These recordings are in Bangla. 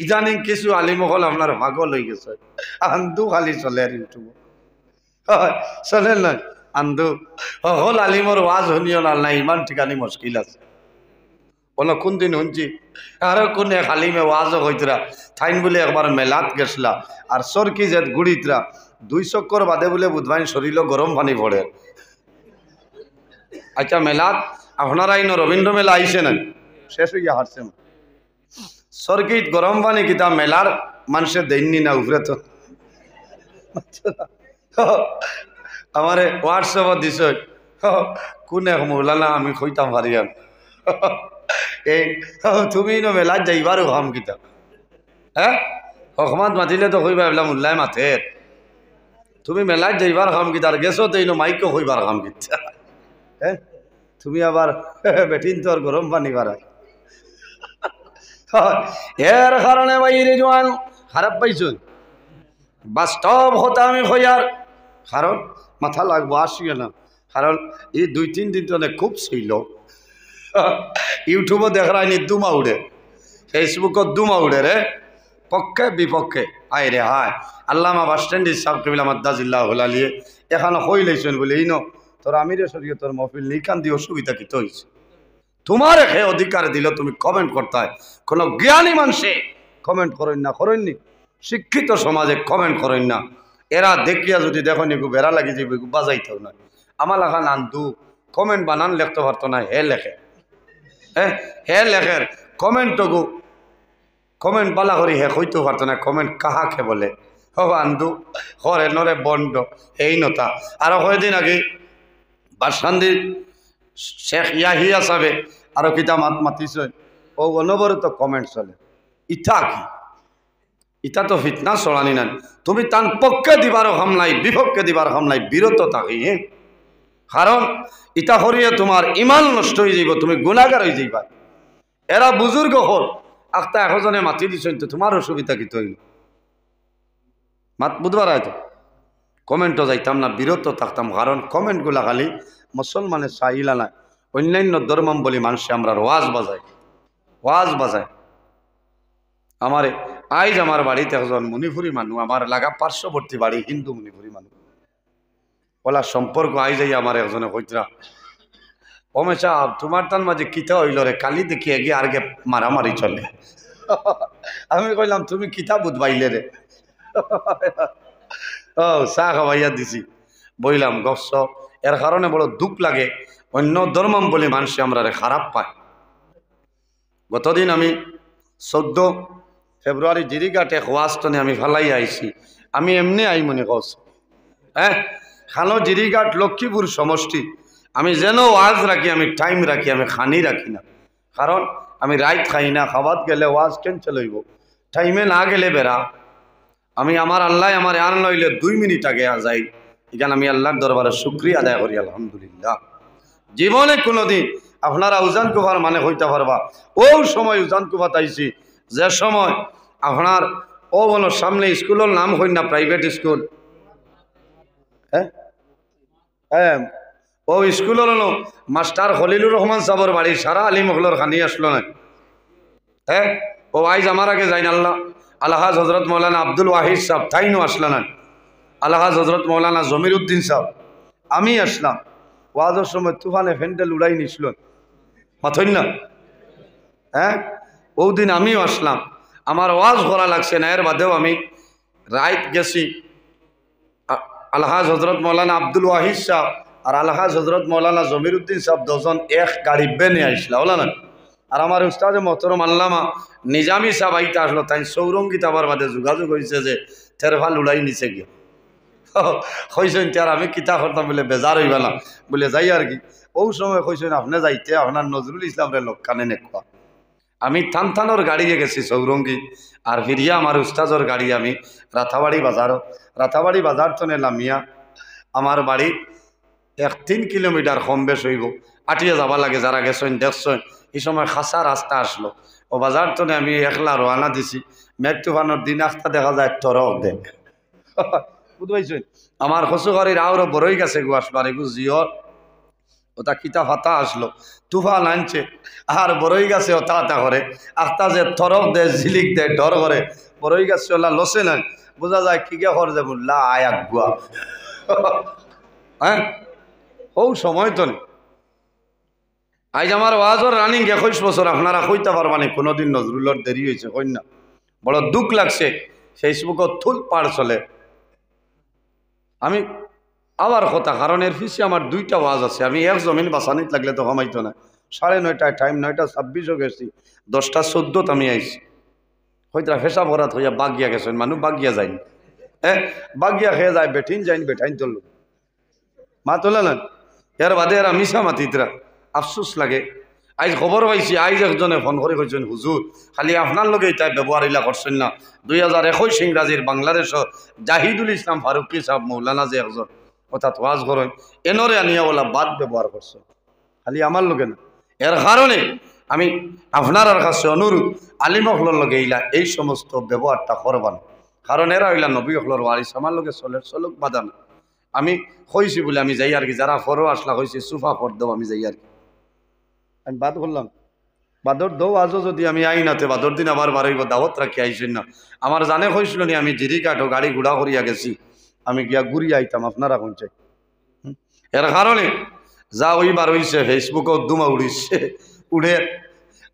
ইদানিং কিছু আলিমহল আপনার পাগল হয়ে গেছে, আন্দু খালি চলে আর ইউটিউব চলে নয় আন্দু হল আলিমর ওয়াজ শুনিও না ইমান ঠিকানি মুশকিল আছে। বলো কোন দিন শুনছি আরো কোন এক আলিমে ওয়াজও হইতরা থাইন বলে একবার মেলাত গেছলা আর সরকি যে গুড়িতরা 2 চক্কর বাদে বলে বুধবাই শরীর গরম পানি পড়ে। আচ্ছা মেলাত আপনারা ইনো রবীন্দ্র মেলা আইসে না শেষ হইয়া হারছে সরকিত গরম পানি কিতা মেলার মানুষের দেননি না উপরে তো আমারে হোয়াটসঅ্যাপত দিছ কোন এক মৌলানা আমি কইতাম পারিয়াম এই তুমি নো মেলাত যাইবারও হাম কিতা হ্যাঁ হকমাত মাতিলে তো কইবা এগুলা মোল্লায় মাথের তুমি মেলাত যাইবার হাম কিতার গেছো তো ইনো মাইকও কইবার হাম কিতা হ্যাঁ তুমি আবার বেটিন তোর গরম পানি বাড়াই এর কারণে বাইরে জোয়ান খারাপ পাইছ বাস্তব হতা আমি হইয়ার কারণ মাথা লাগবো আসিও না কারণ এই 2-3 দিন তো খুব ছিল ইউটিউবও দেখায়নি দুমা উড়ে ফেসবুকত দুমা উড়ে রে পক্ষে বিপক্ষে আয় রে হায় আল্লামা বাস স্ট্যান্ড সাহেব কবিল মাদ্দাজিল্লাহ হলালিয়ে এখানে হই লাইছেন বলে এই ন তোর আমিরে শরীয় তোর মহফিল নিকান দিয়ে অসুবিধা কি হয়েছে তোমার হে অধিকার দিল তুমি কমেন্ট করতে হয় কোনো জ্ঞানী মানুষে কমেন্ট করেন না করেননি শিক্ষিত সমাজে কমেন্ট করেন না এরা দেখিয়া যদি দেখো নি বেড়া লাগি যাবে বাজাইতেও না আমার লাগান আনতু কমেন্ট বানান লিখতে পারতো না হে লেখে হ্যাঁ হে লেখের কমেন্টটুকু কমেন্ট বালা করি হে কইতে পারতো না কমেন্ট কাহাকে বলে ও আন্দু হরে নরে বন্ড এই নতা আরো কয়েকদিন আগে বাসন্দির শেখ ইয়াহিয়া সাহেব আরো কিতা মাত মাতিছ ও অনবরত কমেন্ট চলে ইটা কি ইটা তো ফিতনা চলানি না তুমি তান পক্ষে দিবার হাম নাই বিপক্ষে দিবার হাম নাই বিরত থাকি কারণ ইটা হরিয়ে তোমার ইমান নষ্ট হয়ে যাইব তুমি গুণাগার হয়ে যাইবা এরা বুজুর্গ হল আখতা একজনে মাতি দিছেন তো তোমার অসুবিধা কি তৈল মাত বুধবার হয়তো কমেন্টও যাইতাম না বিরত থাকতাম কারণ কমেন্টগুলা খালি মুসলমানের চাহিলা নাই অন্যান্য ধর্মাবলী মানুষে আমরা ওয়াজ বাজায় আমারে আইজ আমার বাড়িতে একজন মণিপুরী মানুষ আমার লাগা পার্শ্ববর্তী বাড়ি হিন্দু মণিপুরী মানুষ ওলা সম্পর্ক আই যাই আমার একজনে কইতরা অমেশা তোমার তার মাঝে কিতা হইল রে কালি দেখি এগিয়ে আর গে মারামারি চলে আমি কইলাম তুমি কিতা বুঝবাইলে রে ও চা খাওয়াইয়া দিছি বইলাম গস এর কারণে বড় দুঃখ লাগে অন্য ধর্মাবলী মানুষে আমরা খারাপ পায় গতদিন আমি 14 ফেব্রুয়ারি জিরিঘাটে ওয়াজটনে আমি ফেলাই আইছি আমি এমনি আই মনে কস হ্যাঁ খানো জিরিঘাট লক্ষ্মীপুর সমষ্টি আমি যেন ওয়াজ রাখি আমি টাইম রাখি আমি খানি রাখি না কারণ আমি রাইত খাই না খাবাত গেলে ওয়াজ ক্যান্সেল হইব টাইমে না গেলে বেড়া আমি আমার আল্লাহ আমার আর নইলে 2 মিনিট আগে যাই এখানে আমি আল্লাহর দরবারে শুকরিয়া আদায় করি আলহামদুলিল্লাহ জীবনে কোনোদিন আপনারা উজান কুফার মানে হইতে পারবা ও সময় উজান কুফাত আইছি যে সময় আপনার ও বলো সামনে স্কুলের নাম হই না প্রাইভেট স্কুল হ্যাঁ হ্যাঁ ও স্কুলের হলো মাস্টার খলিলুর রহমান সাহর বাড়ি সারা আলী মহলর খানি আসলো না হ্যাঁ ও আইজ আমার আগে যাই না আলহাজ হজরত মৌলানা আব্দুল ওয়াহিদ সাহেব তাইনও আসলো না আলহাজ হজরত মৌলানা জমির উদ্দিন সাহেব আমি আসলাম ওয়াজের সময় তুফানে ফ্যান্ডেল উড়াই নিছিল মাথইন না হ্যাঁ ওদিন আমিও আসলাম আমার ওয়াজ করা লাগছে না এর বাদেও আমি রাইত গেছি আলহাজ হজরত মৌলানা আব্দুল ওয়াহিদ সাহেব আর আলহাজ হজরত মৌলানা জমির উদ্দিন সাহেব দুজন এক গাড়ি বেনে আসলা বলা না আর আমার উস্তাদে মোহতরম আল্লামা নিজামি সাহেব আইতে আসলো তাই সৌরঙ্গিত আবার বাদে যোগাযোগ হয়েছে যে তেরফাল উড়াই নিছে গিয়ে কইছেন আর আমি কিতা করতাম বলে বেজার হইবা না বলে যাই আর কি ও সময় কইছেন আপনি যাইতে আপনার নজরুল ইসলামের লোকখানে নেকুয়া আমি থানথানোর গাড়িয়ে গেছি সৌরঙ্গী আর ফিরিয়া আমার উস্তাজর গাড়ি আমি রাথাবাড়ি বাজার তো নেলাম মিয়া আমার বাড়ি 1-3 কিলোমিটার কম বেশ হইব আটিয়ে যাবা লাগে যারা গেছেন দেখছেন এই সময় খাসা রাস্তা আসলো ও বাজার তো আমি একলা রওনা দিছি মেঘ তুফানোর দিন আস্তা দেখা যায় টরক দেখ বুঝতে পারছেন আমার কচুকারির আরো বড়ই গেছে গুয়াসবার এগু জিওর ওটা কিতা ফাতা আসলো তুফান আনছে আর বড়ই গাছে ওটা আতা করে আখতা যে থরক দে ঝিলিক দে ডর করে বড়ই গাছে ওলা লসে নাই বোঝা যায় কি গে হর যে লা আয়াক গুয়া হ্যাঁ ও সময় তো নেই আজ আমার ওয়াজর রানিং 21 বছর আপনারা কইতে পারবানি কোনোদিন নজরুলের দেরি হয়েছে কন্যা বড় দুঃখ লাগছে ফেসবুকত থুল পাড় চলে আমি আবার কথা কারণ এর পিছিয়ে আমার 2টা ওয়াজ আছে আমি এক জমিন বাসানিত লাগলে তো কমাইতো না 9:30 টাইম 9:26 গেছি 10:14 আমি আইছি হয়তো ফেসা ভরাত হইয়া বাগিয়া গেছেন মানুষ বাগিয়া যায়নি হ্যাঁ বাগিয়া খেয়ে যায় বেঠিন যাইন বেঠাইন তুলল মা তোলে না এর বাদে এরা মিশা মাতিতরা আফসোস লাগে আজ খবর পাইছি আজ একজনে ফোন করে কইছেন হুজুর খালি আপনার লগে তাই ব্যবহার ইলা করছেন না 2021 ইংরাজির বাংলাদেশর জাহিদুল ইসলাম ফারুকি সাহেব মৌলানা যে একজন অর্থাৎ ওয়াজ করেন এনরে আনিয়া বলা বাদ ব্যবহার করছে খালি আমার লগে না এর কারণে আমি আপনার কাছে অনুরোধ আলিমকলর লগে ইলা এই সমস্ত ব্যবহারটা করবান কারণ এরা হইলা নবী অকলর ওয়ারিস আমার লগে চলক বাদান আমি কইছি বলে আমি যাই আর কি যারা ফরো আসলা কইছি সুফা ফর দেব আমি যাই আর কি আমি বাদ করলাম বাদর দৌ আজও যদি আমি আইনাতে বাদর দিন আবার বাড়াইব দাওয়াত রাখি আইসেন না আমার জানে কইছিল নি আমি জিরি কাঠো গাড়ি ঘোড়া করিয়া গেছি আমি গিয়া ঘুরিয়ে আইতাম আপনারা কোন চাই এর কারণে যা ওইবার হইছে ফেসবুকও দুমা উড়িছে উড়ে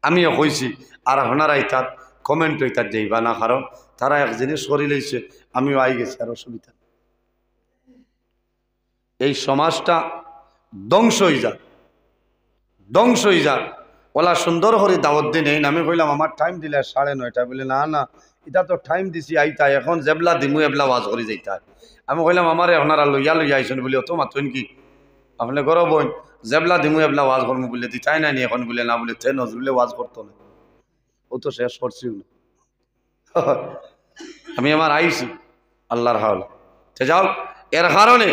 আমিও কইছি আর আপনারা ইতার কমেন্ট ইতার যাইবা না কারণ তারা এক জিনিস করি লইছে আমিও আই গেছি আর অসুবিধা এই সমাজটা ধ্বংস হয়ে যাক ধ্বংস হয়ে যাক ওলা সুন্দর করে দাওয়াত দিন এই আমি কইলাম আমার টাইম দিলে 9:30 বলে না না এটা তো টাইম দিছি আইতা এখন জেবলা দিমু এবলা ওয়াজ করে যাইতা আমি কইলাম আমারে আপনারা লইয়া আইসেন বলে অত মাতুন কি আপনি গরো বোন জেবলা দিমু এবলা ওয়াজ করবো বলে দিতাই না নি এখন বলে না বলে তে নজরুলে ওয়াজ করতো না ও তো শেষ করছিও না আমি আমার আইছি আল্লাহর হাওলা তো যাও এর কারণে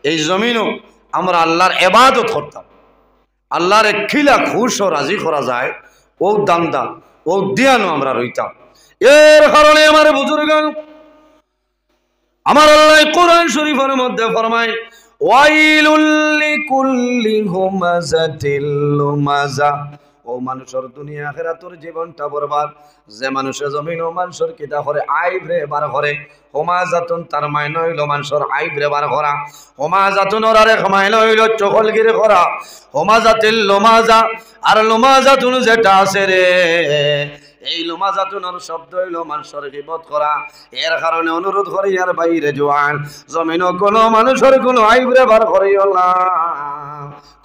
এই জমিনও আমরা আল্লাহর ইবাদত করতাম আল্লাহর খিলা খুশ ও রাজি করা যায় ও দামদা ও দিয়ানো আমরা রইতাম এর কারণে আমার বুজুর্গান আমার আল্লাহ কোরআন শরীফের মধ্যে ফরমায় ওয়াইলুল লিকুল্লি হুমাযাতিল লুমাযা ও মানুষের দুনিয়া আখিরাতের জীবনটা বরবাদ যে মানুষের জমিন ও মানুষের কিতা করে আইবরে বার করে হোমাজাতুন তার মাইন হইল মানুষের আইবরে বার করা হোমাজাতুন ওরারে মাইন হইল চকলগিরি করা হোমাজাতিল লুমাযা আর লুমাজাতুন যেটা আছে রে এই লুমাজাতুনের শব্দ হইল মানুষের গীবত করা এর কারণে অনুরোধ করি আর বাইরে জোয়ান জমিন কোনো মানুষের কোনো আইবরে বার করিও না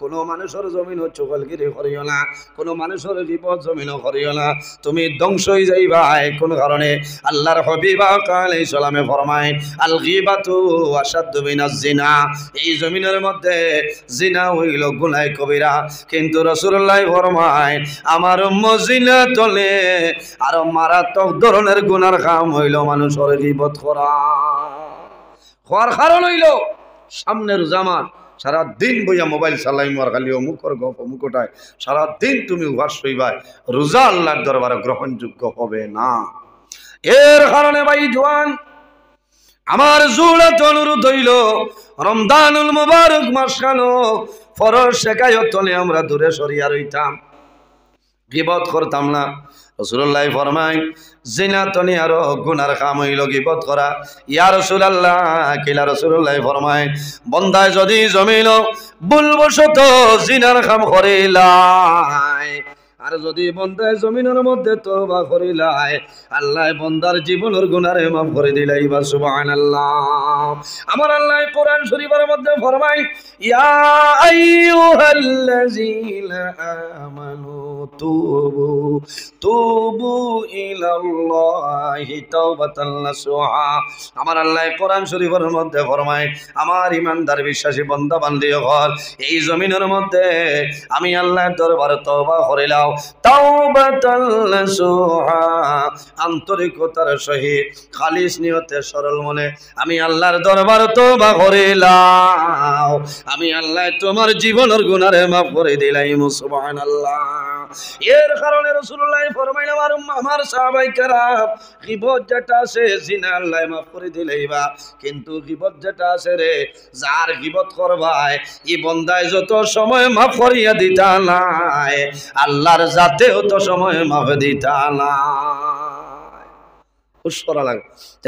কোনো মানুষের জমিন চকলগিরি করিও না কোনো মানুষের গীবত জমিনও করিও না তুমি ধ্বংস হয়ে যাইবা কোন কারণে আল্লাহর হাবিব আলাইহিস সালামে ফরমায় আল গীবাতু আশাদ্দু মিনাজ জিনা এই জমিনের মধ্যে জিনা হইল গুনাহ কবিরা কিন্তু রাসূলুল্লাহ ফরমায় আমার উম্মত জিনা তলে আর মারাত্মক ধরনের গুনার কাম হইল মানুষের গীবত করা হওয়ার কারণ হইল সামনের জামান সারা দিন বইয়া মোবাইল চালাইম আর খালি অমুকর গপ অমুকটায় সারা দিন তুমি উহাস হইবাই রোজা আল্লাহর দরবারে গ্রহণযোগ্য হবে না এর কারণে ভাই জওয়ান আমার জুলাত অনুরোধ হইল রমজানুল মুবারক মাসখানো ফরজ শেখায়ত তলে আমরা দূরে সরিয়া রইতাম গীবত করতাম না রাসূলুল্লাহ ফরমায় জিনা তনি আর গুনার কাম হইল গীবত করা ইয়া রাসূলুল্লাহ কিলা রাসূলুল্লাহ ফরমায় বন্দায় যদি জমিল ভুলবশত জিনার কাম করিলাই আর যদি বন্দায় জমিনের মধ্যে তওবা করিলাই আল্লাহ বন্দার জীবনের গুনারে মাফ করে দিলাই বা সুবহানাল্লাহ আমার আল্লাহ কোরআন শরীফের মধ্যে ফরমায় ইয়া আইয়ুহাল্লাযীনা আমানু তুবু ইলাল্লাহি তাওবাতান নাসুহা আমার আল্লাহ কোরআন শরীফের মধ্যে ফরমায় আমার ঈমানদার বিশ্বাসী বান্দা বান্দি হল এই জমিনের মধ্যে আমি আল্লাহর দরবারে তওবা করিলাম তাওবাতান নাসুহা আন্তরিকতার সহিত খালিস নিয়তে সরল মনে আমি আল্লাহর দরবারে তওবা করিলাম আমি আল্লাহ তোমার জীবনের গুনারে মাফ করে দিলাম সুবহানাল্লাহ এর কারণে রাসূলুল্লাহ ফরমাইলেন আমার সাহাবায়ে কেরাম গীবত যেটা আছে জিনা আল্লাহ মাফ করে দিলেইবা, কিন্তু গীবত যেটা আছে রে যার গীবত করবাই ই বন্দায় যত সময় মাফ করিয়া দিতা নাই আল্লাহর জাতেও তো সময় মাফ দিতা নাই। খুশ করা লাগে।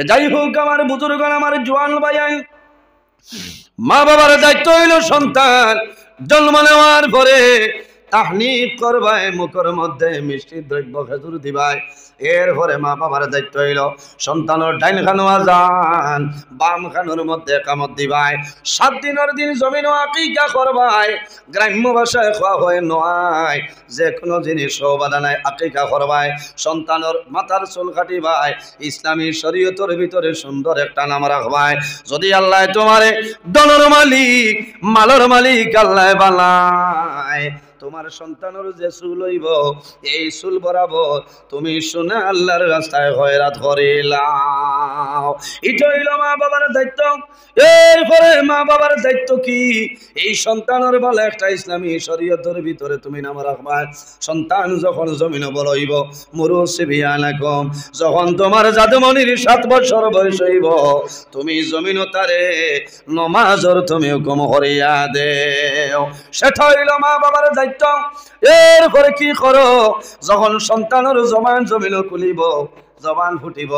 যাই হোক আমার বুজুর্গণ, আমার জওয়ান ভাইয়াই, মা বাবার দায়িত্ব হইল সন্তান জন্ম নেওয়ার পরে তাহনিক করবাই, মুখের মধ্যে মিষ্টি দ্রব্য খেজুর দিবাই। এরপরে মা বাবার দায়িত্ব হইল সন্তানের ডাইন খানো আজান, বাম খানোর মধ্যে কামত দিবাই। 7 দিনের দিন জমিন আকিকা করবাই। গ্রাম্য ভাষায় খাওয়া হয় নয়, যে কোনো জিনিস সৌবাদা নাই আকিকা করবাই। সন্তানের মাথার চুল কাটিবাই, ইসলামী শরীয়তের ভিতরে সুন্দর একটা নাম রাখবাই। যদি আল্লাহ তোমারে দনের মালিক মালর মালিক আল্লাহ বানায়, তোমার সন্তানের যে চুল হইব এই চুল বরাবর তুমি শুনে আল্লাহর রাস্তায় খয়রাত করিলাও। এটা হইল মা বাবার দায়িত্ব। এরপরে মা বাবার দায়িত্ব কি? এই সন্তানের বলে একটা ইসলামী শরীয়তের ভিতরে তুমি নাম রাখবা। সন্তান যখন জমিনে বড় হইব, মুরুসিবিয়ানাকুম, যখন তোমার জাদুমনির 7 বছর বয়স হইব, তুমি জমিন তারে নমাজর তুমি হুকুম করিয়া দেও। সেটা হইল মা বাবার দায়িত্ব। এরপরে কি করো? যখন সন্তানের জমান জমিন খুলিব, জবান ফুটিব,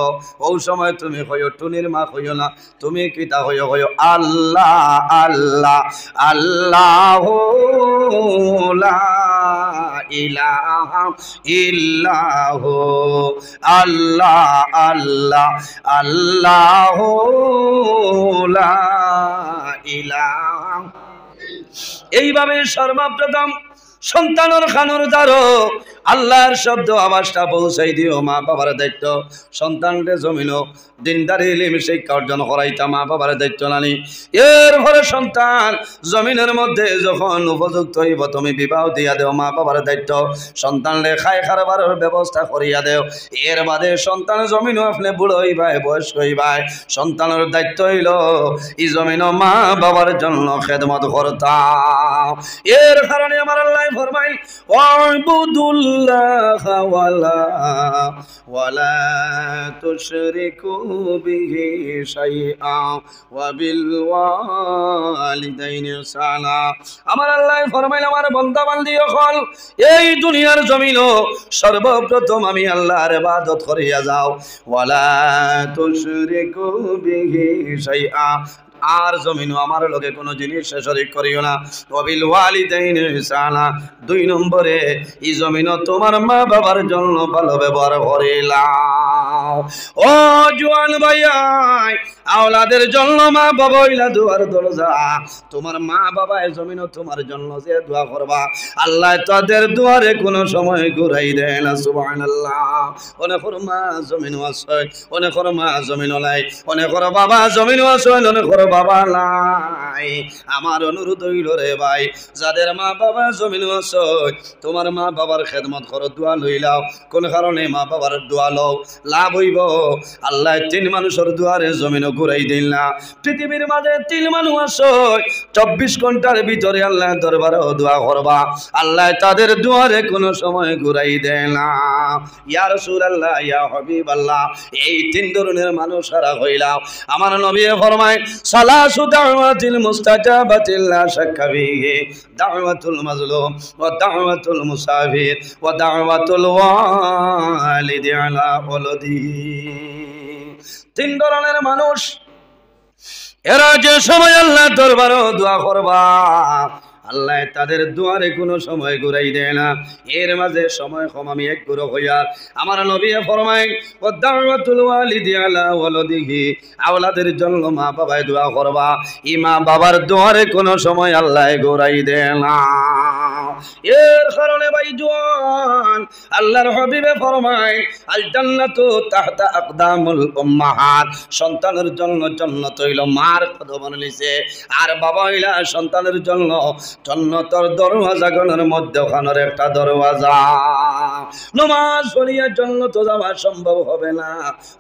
ওই সময় তুমি হইও টুনির মা হইও না, তুমি কিতা হইও হইও আল্লাহ আল্লাহ আল্লাহ লা ইলাহা ইল্লাহু আল্লাহ আল্লাহ আল্লাহ লা ইলাহা। এইভাবে সর্বপ্রথম সন্তানের খানোর দ্বারো আল্লাহর শব্দ আওয়াজটা পৌঁছাই দিও। মা বাবার দায়িত্ব সন্তানকে জমিনও দিনদারি ইলম শিক্ষা অর্জন করাইতা মা বাবার দায়িত্ব নানি। এরপরে সন্তান জমিনের মধ্যে যখন উপযুক্ত হইব তুমি বিবাহ দিয়া দেও, মা বাবার দায়িত্ব সন্তানরে খাই খারবারের ব্যবস্থা করিয়া দেও। এর বাদে সন্তান জমিনও আপনি বুড়ো হইবাই, বয়স্ক হইবাই, সন্তানের দায়িত্ব হইল এই জমিনও মা বাবার জন্য খেদমত করতাম। এর কারণে আমার আল্লাহ ফরমাই ওয়াবুদুল্লাহ ওয়ালা তুশরিকু বিহি শাইআ ওয়া বিল ওয়ালিদাইনি ইহসানা। আমার আল্লাহ ফরমাইল আমার বান্দা বান্দি হল এই দুনিয়ার জমিনও সর্বপ্রথম আমি আল্লাহর ইবাদত করিয়া যাও। ওয়ালা তুশরিকু বিহি শাইআ, আর জমিনও আমার লগে কোনো জিনিস শরীক করিও না। ওয়াবিল ওয়ালিদাইনি ইহসানা, 2 নম্বরে এই জমিনও তোমার মা বাবার জন্য ভালো ব্যবহার করিলাও। ও জওয়ান ভাইয়াই, আওলাদের জন্য মা বাবা হইলা দুয়ার দরজা। তোমার মা বাবা এই জমিনও তোমার জন্য যে দোয়া করবা আল্লাহ তাদের দুয়ারে কোনো সময় ঘুরাই দেয় না। সুবহানাল্লাহ। অনেকের মা জমিনও আছে, অনেকের মা জমিনও নাই, অনেকের বাবা জমিনও আছে, অনেকের বাবা নাই। আমার অনুরোধ হইল রে ভাই, যাদের মা বাবা জমিনও আছে তোমার মা বাবার খেদমত করো, দোয়া লইলাও। কোন কারণে মা বাবার দোয়া লও? লাভ হইব আল্লাহ 3 মানুষের দুয়ারে জমিনও ঘুরাই দিল না। পৃথিবীর মাঝে 3 মানুষ আছে 24 ঘন্টার ভিতরে আল্লাহ দরবারে দোয়া করবা, আল্লাহ তাদের দুয়ারে কোনো সময় ঘুরাই দেয় না। ইয়া রাসূলুল্লাহ, ইয়া হাবিবাল্লাহ, এই 3 ধরনের মানুষ সারা হইলাম। আমার নবী ফরমায় সালাসু দাওয়াতিল মুস্তাজাবাতিল লা শাক্কা ফিহি দাওয়াতুল মাজলুম ওয়া দাওয়াতুল মুসাফির ওয়া দাওয়াতুল ওয়ালিদি আলা ওয়ালাদিহি। 3 ধরনের মানুষ, এরা যে সময় আল্লাহ দরবারে দোয়া করবা আল্লাহ তাদের দুয়ারে কোনো সময় ঘুরাই দেয় না। এর মাঝে সময় কম আমি এক গুরু হইয়া আমার নবী ফরমায় ও দাওয়াতুল ওয়ালিদি আলা ওয়ালাদিহি, আওলাদের জন্য মা বাবায় দোয়া করবা, ই মা বাবার দুয়ারে কোনো সময় আল্লাহ ঘুরাই দেয় না। এর কারণে ভাই জওয়ান, আল্লাহর হাবিবে ফরমায় আল জান্নাতু তাহতা আকদামুল উম্মাহাত, সন্তানের জন্য জান্নাত হইল মার কদমের নিচে, আর বাবা হইলা সন্তানের জন্য জান্নাতের দরওয়াজা গণের মধ্যখানের একটা দরওয়াজা। নামাজ পড়িয়া জান্নাতে যাওয়া সম্ভব হবে না,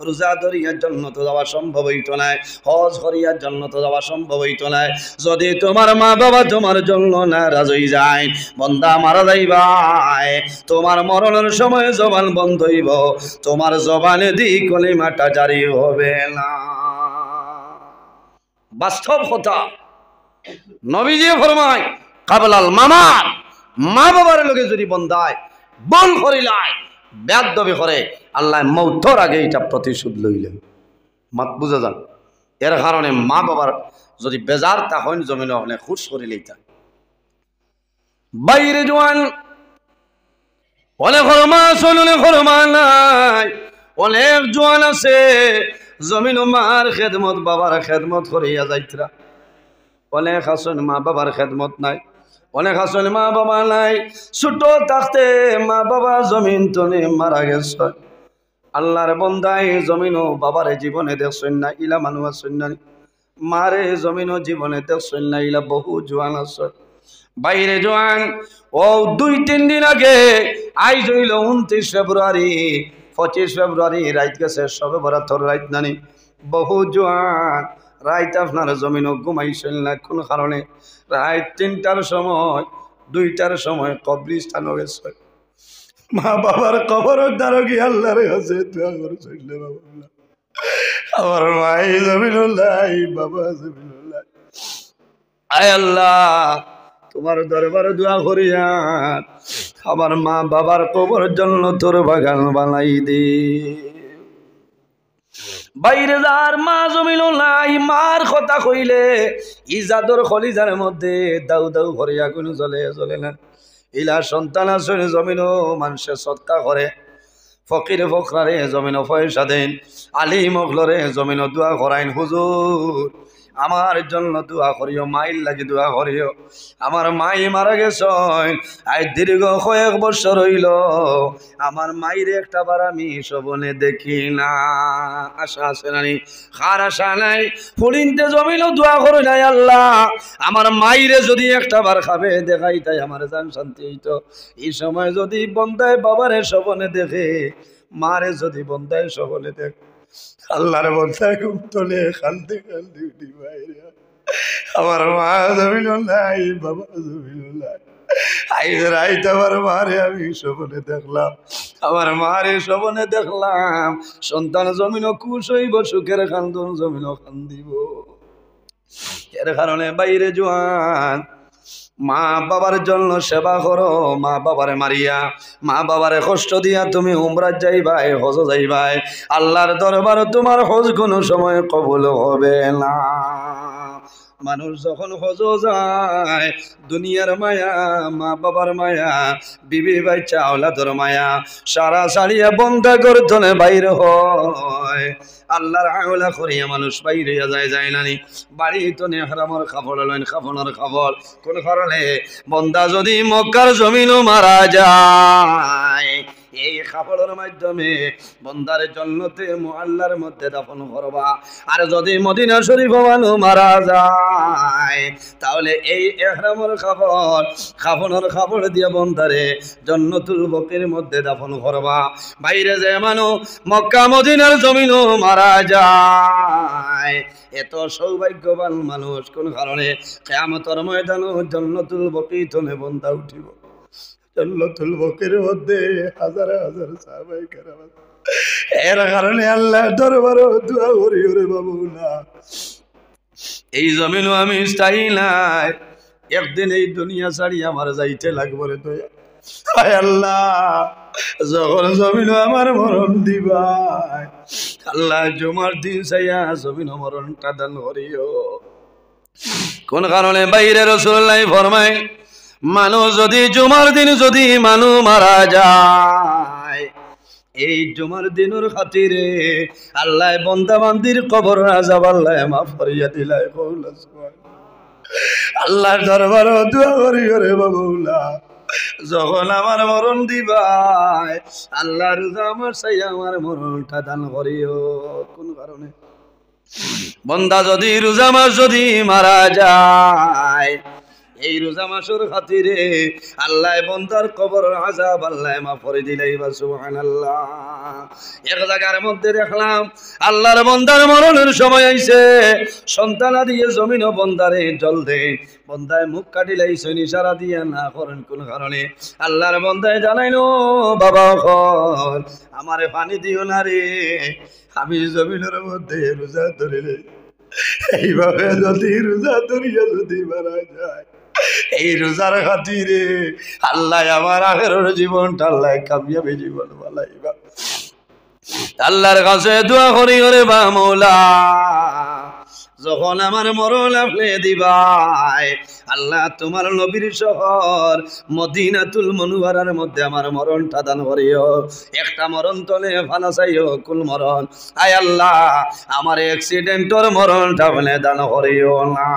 রোজা ধরিয়া জান্নাতে যাওয়া সম্ভব হইতো না, হজ করিয়া জান্নাতে যাওয়া সম্ভব হইতো না যদি তোমার মা বাবা তোমার জন্য নারাজ হয়ে যায়। বন্দা মারা যাইবাই, তোমার মরণের সময় জবান বন্ধ হইব, তোমার জবানে দি কলিমাটা জারি হবে না। বাস্তব কথা। নবীজি ফরমায় কাবলাল মামার, মা বাবার লগে যদি বন্দায় বল করিলাই বেয়াদবি করে, আল্লাহ মৌতর আগে এটা প্রতিশোধ লইলেন। মাত বুঝা যান। এর কারণে মা বাবার যদি বেজার তখন জমিন হলে খুশ করিলেই তা বাইরে জোয়ান অনেক হরমা শোন, অনেক হরমা নাই, অনেক জোয়ান আছে জমিন মার খেদমত বাবার খেদমত করিয়া যাইতরা। অনেক আসন মা বাবার খেদমত নাই, অনেক আসন মা বাবা নাই, ছোট থাকতে মা বাবা জমিন তনে মারা গেছে। আল্লাহর বন্দাই জমিনও বাবারে জীবনে দেখছেন না, ইলা মানুষ আছেন না। মারে জমিনও জীবনে দেখছেন না, ইলা বহু জোয়ান আছে। বাইরে জোয়ান ও 2-3 দিন আগে আইজ হইল 29 ফেব্রুয়ারি, 25 ফেব্রুয়ারি রাইত গেছে সবে বরাতর রাইত নানি। বহু জোয়ান রাইত আপনার জমিনও ঘুমাইছেন না কোন কারণে। রাইত 3টার সময় 2টার সময় কবরস্থান গেছে। মা বাবার কবরের দ্বারা কি আল্লাহর কাছে দোয়া করছিল বাবা, আমার মাই জমিনুল্লাহ, বাবা জমিনুল্লাহ, আয় আল্লাহ তোমার দরবারে দোয়া করিয়া আমার মা বাবার কবরের জন্য তোর বাগান বানাই দে। বাইরে যার মা জমিনুল্লাহ মার কথা কইলে ইজাদর খলিজার মধ্যে দাউ দাউ করিয়া কোনো জ্বলে জ্বলে না। ইলা সন্তান আসলে জমিনও মানুষের সৎকা করে, ফকির ফকরারে জমিনও পয়সা দেন, আলিম অগলরে জমিনও দোয়া করাইন, হুজুর আমার জন্য দোয়া করিও, মাইল লাগি দোয়া করিও। আমার মাই মারা গেছেন আই দীর্ঘ কয়েক বছর হইল, আমার মাইরে একটা বার আমি সবনে দেখি না। আশা আছে নানি? কার আশা নাই? ফুলিনতে জমিনও দোয়া করে নাই আল্লাহ আমার মাইরে যদি একটা বার খাবে দেখাই তাই আমার জান শান্তি হইতো। এই সময় যদি বন্দায় বাবারে সবনে দেখে, মারে যদি বন্দায় সবনে দেখে, আল্লাহর বন্দায় খুব তোলে খালতে খালতে উঠি বাইরে। আমার মা জমিনুল্লাহ, বাবা জমিনুল্লাহ, আইতে আমার মারে আমি সবনে দেখলাম, আমার মারে সবনে দেখলাম। সন্তান জমিনও খুশ হইব, সুখের খান্দন জমিনও খান্দিব। এর কারণে বাইরে জোয়ান মা বাবার জন্য সেবা করো। মা বাবারে মারিয়া, মা বাবারে কষ্ট দিয়া তুমি উমরাত যাইবাই, হজ যাইবাই, আল্লাহর দরবার তোমার হজ কোনো সময় কবুল হবে না। মানুষ যখন হজ যায় দুনিয়ার মায়া, মা বাবার মায়া, বিবি বাচ্চা আওলাদর মায়া সারা সারিয়া বন্ধা গর্দনে বাইরে হয়। আল্লাহর আওলা করিয়া মানুষ বাইরে যায়, যায় নানি বাড়ি তো নেহরামর খাবল লইন, খাবনের খাবল কোন কারণে বন্দা যদি মক্কার জমিনও মারা যায়, এই খাবলের মাধ্যমে বন্দারে জন্নতে মুআল্লার মধ্যে দাফন করবা। আর যদি মদিনা শরীফ মানু মারা যায় তাহলে এই ইহরামের খাবল, খাবনের খাবল দিয়ে বন্দারে জান্নাতুল বকির মধ্যে দাফন করবা। বাইরে যে মানু মক্কা মদিনার জমিনও মারা যায়, এত সৌভাগ্যবান মানুষ কোন কারণে কিয়ামতের ময়দানে জান্নাতুল বকি তনে বন্দা উঠিব। জান্নাতুল বকির মধ্যে হাজার হাজার সাহাবায়ে কেরাম, এর কারণে আল্লাহর দরবারে দোয়া করি ওরে বাবুলা, এই জমিনও আমি স্থায়ী নাই, একদিন এই দুনিয়া ছাড়ি আমার যাইতে লাগবে রে। তো হায় আল্লাহ যখন জমিনও আমার মরণ দিবাই, আল্লাহ জুমার দিন চাইয়া জমিনও মরণটা দান করিও। কোন কারণে বাইরে রাসূলুল্লাহ ফরমায় মানুষ যদি জুমার দিন যদি মানু মারা যায়, এই জুমার দিনের খাতিরে আল্লাহ বন্দা বান্দির কবর আযাব আল্লাহ মাফ করিয়া দিলাই। আল্লাহর দরবারে দোয়া করি রে বাবুলা, যখন আমার মরণ দিবাই আল্লাহর আমার চাই আমার মরণটা দান করিও। কোন কারণে বন্দা যদি রোজা মাস যদি মারা যায়, এই রোজা মাসের খাতিরে আল্লাহ বন্দার কবর আযাব আল্লাহ মাফ করে দিলেই বা সুবহানাল্লাহ। এক জায়গার মধ্যে দেখলাম আল্লাহর বন্দার মরণের সময় আইছে, সন্তান দিয়ে জমিন ও বন্দারে জল দে, বন্দায় মুখ কাটিলে ইশারা দিয়ে না করেন কোন কারণে। আল্লাহর বন্দায় জানাইলো বাবা হল আমারে পানি দিও না রে, আমি জমিনের মধ্যে রোজা ধরিলে এইভাবে যদি রোজা ধরিয়া যদি মারা যায়, এই রোজার খাতিরে আল্লাহ আমার আগের জীবনটা আল্লাহ কামিয়াবি জীবন বানাইবা। আল্লাহর কাছে দোয়া করি ওরে বা মৌলা, যখন আমার মরণ আপনি দিবাই, আল্লাহ তোমার নবীর শহর মদিনাতুল মুনওয়ারার মধ্যে আমার মরণটা দান করিও। একটা মরণ তলে ফানা চাইও কুল মরণ, আয় আল্লাহ আমার অ্যাক্সিডেন্টর মরণটা বলে দান করিও না।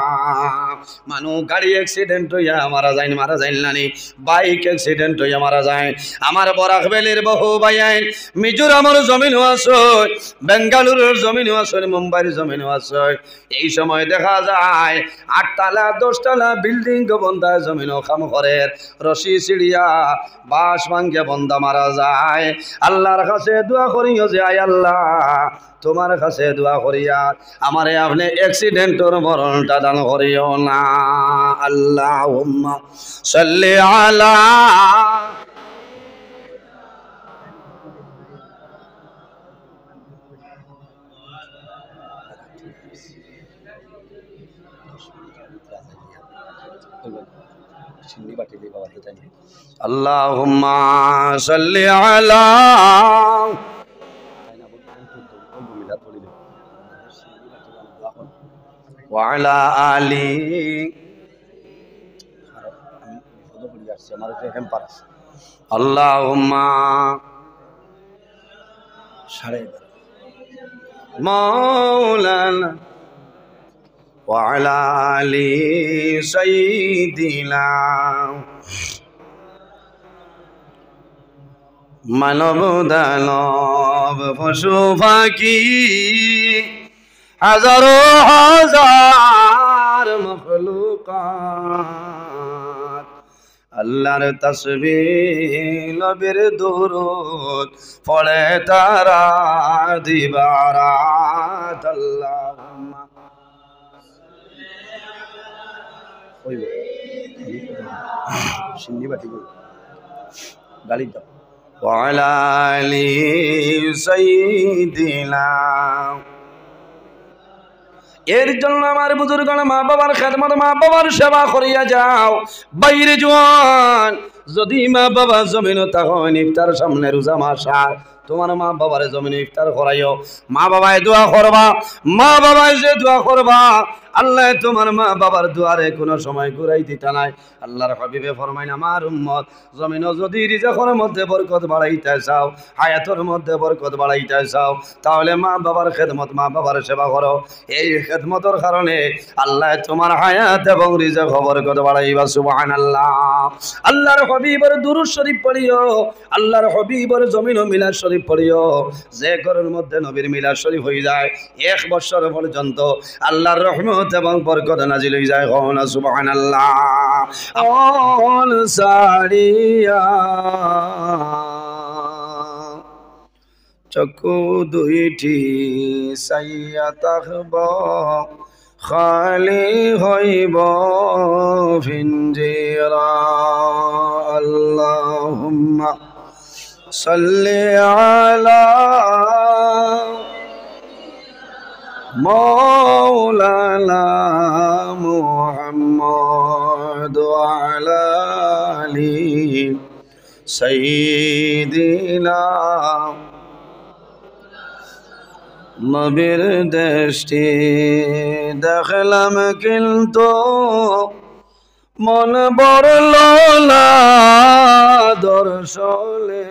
মানুষ গাড়ি অ্যাক্সিডেন্ট হইয়া মারা যায়, মারা যায় নানি, বাইক অ্যাক্সিডেন্ট হইয়া মারা যায়। আমার বরাক ভ্যালির বহু ভাইয়াই মিজোরামের জমিনও আছে, বেঙ্গালুরুর জমিনও আছে, মুম্বাইয়ের জমিনও আছে। এই সময় দেখা যায় 8 তলা 10 তলা বিল্ডিং বন্ধা জমিন কাম করে, রশি সিঁড়িয়া বাঁশ ভাঙ্গে বন্ধা মারা যায়। আল্লাহর কাছে দোয়া করিও যে আয় আল্লাহ তোমার কাছে দোয়া করিয়া আমারে আপনি অ্যাক্সিডেন্টর মরণটা দান করিও না। আল্লাহুম্মা সাল্লি আলা আল্লাহুম্মা সাল্লি আলা ওয়া আলা আলি আল্লাহুম্মা মাওলানা ওয়া আলা আলি সাইয়্যিদিনা। মানব দানব পশু পাখি হাজারো হাজার মখলুকাত আল্লাহর তাসবিহ নবীর দুরূদ পড়ে তারা দিবারাত। আল্লাহুম্মা গালি দাও ওয়ালা আলি সাইয়্যিদিনা। এর জন্য আমার বুজুর্গণ মা বাবার খেদমত, মা বাবার সেবা করিয়া যাও। বাইরে জওয়ান যদি মা বাবা জমিন তখন ইফতার সামনে রোজা মাসা, তোমার মা বাবার জমিনে ইফতার করাইও। মা বাবায় দোয়া করবা, মা বাবায় যে দোয়া করবা আল্লাহ তোমার মা বাবার দুয়ারে কোনো সময় ঘুরাই দিতা নাই। আল্লাহর হাবিবে ফরমাইন আমার উম্মত জমিন যদি রিজেকের মধ্যে বরকত বাড়াইতে চাও, হায়াতের মধ্যে বরকত বাড়াইতে চাও, তাহলে মা বাবার খেদমত, মা বাবার সেবা করো। এই খেদমতের কারণে আল্লাহ তোমার হায়াত এবং রিজেক বরকত বাড়াইবা। সুবহানাল্লাহ। আল্লাহর হাবিবের দুরূদ শরীফ পড়িও, আল্লাহর হাবিবের জমিন ও মিলাদ শরীফ পড়িও। যে ঘরের মধ্যে নবীর মিলাদ শরীফ হয়ে যায় 1 বছর পর্যন্ত আল্লাহর রহমত এবং বরকত নাজিল হয়ে যায়। না সুবহানাল্লাহ। অল সারিয়া চক্ষু দুইটি সাইয়া তাকব, খালি হইব ভিঞ্জিরা। আল্লাহুম্মা সাল্লি আলা মাওলানা মুহাম্মদ ওয়া আলা আলি সাইয়্যিদিনা। নবীর দৃষ্টি দেখলাম কিন্তু মন বড়ল না দর্শনে,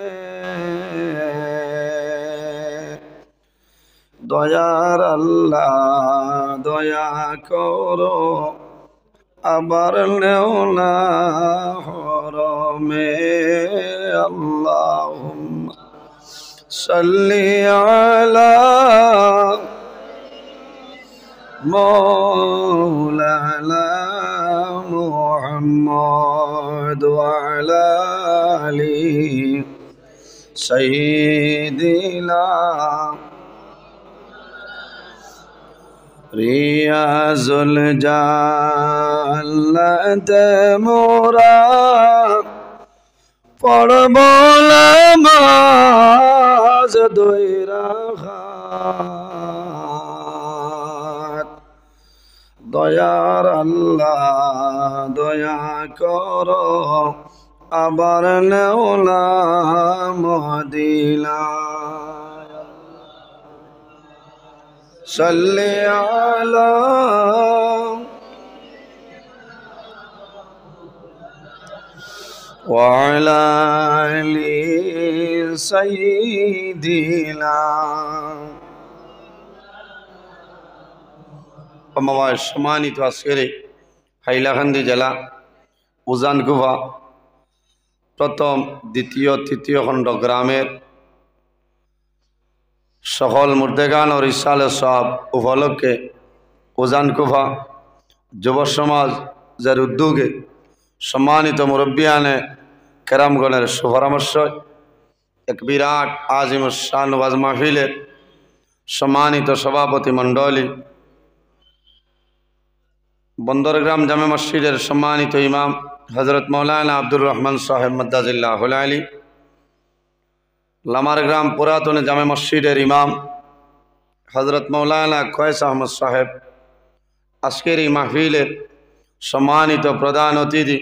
দয়ার আল্লাহ দয়া করো আবার নেও না হরমে। আল্লাহুম্মা সাল্লি আলা মাওলানা মুহাম্মদ محمد وعلى آل سيدنا رياض الجنة মোরা পড়ব নামাজ দুই রাকাত দয়ার আল্লাহ দয়া করো আবার নেওলা মদিনা সাল্লি আলা وعلى آل سيدنا সম্মানিত আজকের হাইলাকান্দি জেলা উজানকুভা প্রথম দ্বিতীয় তৃতীয় খণ্ড গ্রামের সকল মুর্দেগান ও রিসালে সব উপলক্ষে উজানকুভা যুব সমাজের উদ্যোগে সম্মানিত মুরব্বিয়ানে কেরামগণের সুপরামর্শ এক বিরাট আজিমুশান ওয়াজ মাহফিলের সম্মানিত সভাপতি মণ্ডলী বন্দরগ্রাম জামে মসজিদের সম্মানিত ইমাম হযরত মৌলানা আব্দুর রহমান সাহেব মাদ্দাজিল্লাহুল আলী, লামারগ্রাম পুরাতন জামে মসজিদের ইমাম হযরত মৌলানা কয়েস আহমদ সাহেব, আজকের এই মাহফিলের সম্মানিত প্রধান অতিথি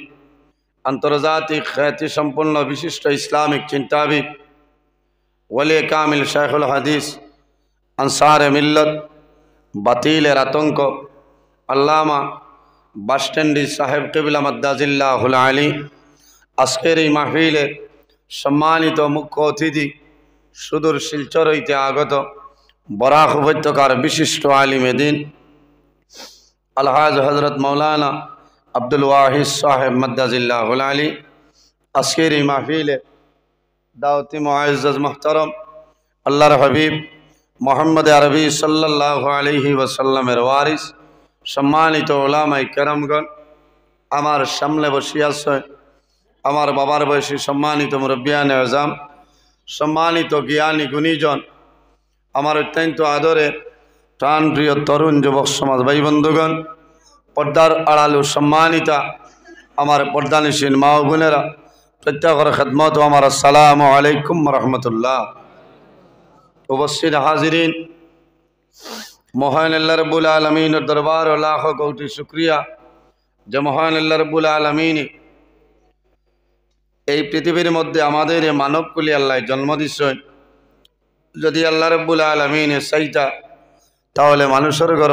আন্তর্জাতিক খ্যাতি সম্পন্ন বিশিষ্ট ইসলামিক চিন্তাবিদ ওয়ালি কামিল শাইখুল হাদিস আনসারে মিল্লত বাতিলের আতঙ্ক আল্লামা বাসস্ট্যান্ডি সাহেব কিবলা মাদ্দাজিল্লাহুল আলী, আজকের এই মাহফিলের সম্মানিত মুখ্য অতিথি সুদূর শিলচর হইতে আগত বরাক উপত্যকার বিশিষ্ট আলিমে দ্বীন আলহাজ হজরত মৌলানা আব্দুল ওয়াহিদ সাহেব মাদ্দাজিল্লাহুল আলী, আজকের এই মাহফিলে দাওয়াতি মুআজ্জাজ মুহতারম আল্লাহর হাবিব মোহাম্মদ আরবি সাল্লাল্লাহু আলাইহি ওয়াসাল্লামের ওয়ারিস সম্মানিত উলামায়ে কেরামগণ আমার সামনে বসিয়া আছে, আমার বাবার বয়সী সম্মানিত মুরব্বিয়ানে আজম, সম্মানিত জ্ঞানী গুণীজন, আমার অত্যন্ত আদরের প্রাণপ্রিয় তরুণ যুবক সমাজ ভাই বন্ধুগণ, পর্দার আড়ালু সম্মানিতা আমার পর্দানিসীন মা ও বোনেরা, প্রত্যেকের খেদমত আমার আসসালামু আলাইকুম রহমতুল্লাহ। উপস্থিত হাজিরিন, মহান আল্লাহ রাব্বুল আলামিনের দরবার ও লাখো কোটি শুকরিয়া যে মহান আল্লাহ রাব্বুল আলামিন এই পৃথিবীর মধ্যে আমাদের এই মানবকুলি আল্লাহ জন্ম দিচ্ছেন। যদি আল্লাহ রাব্বুল আলামিন চাইতা তাহলে মানুষের ঘর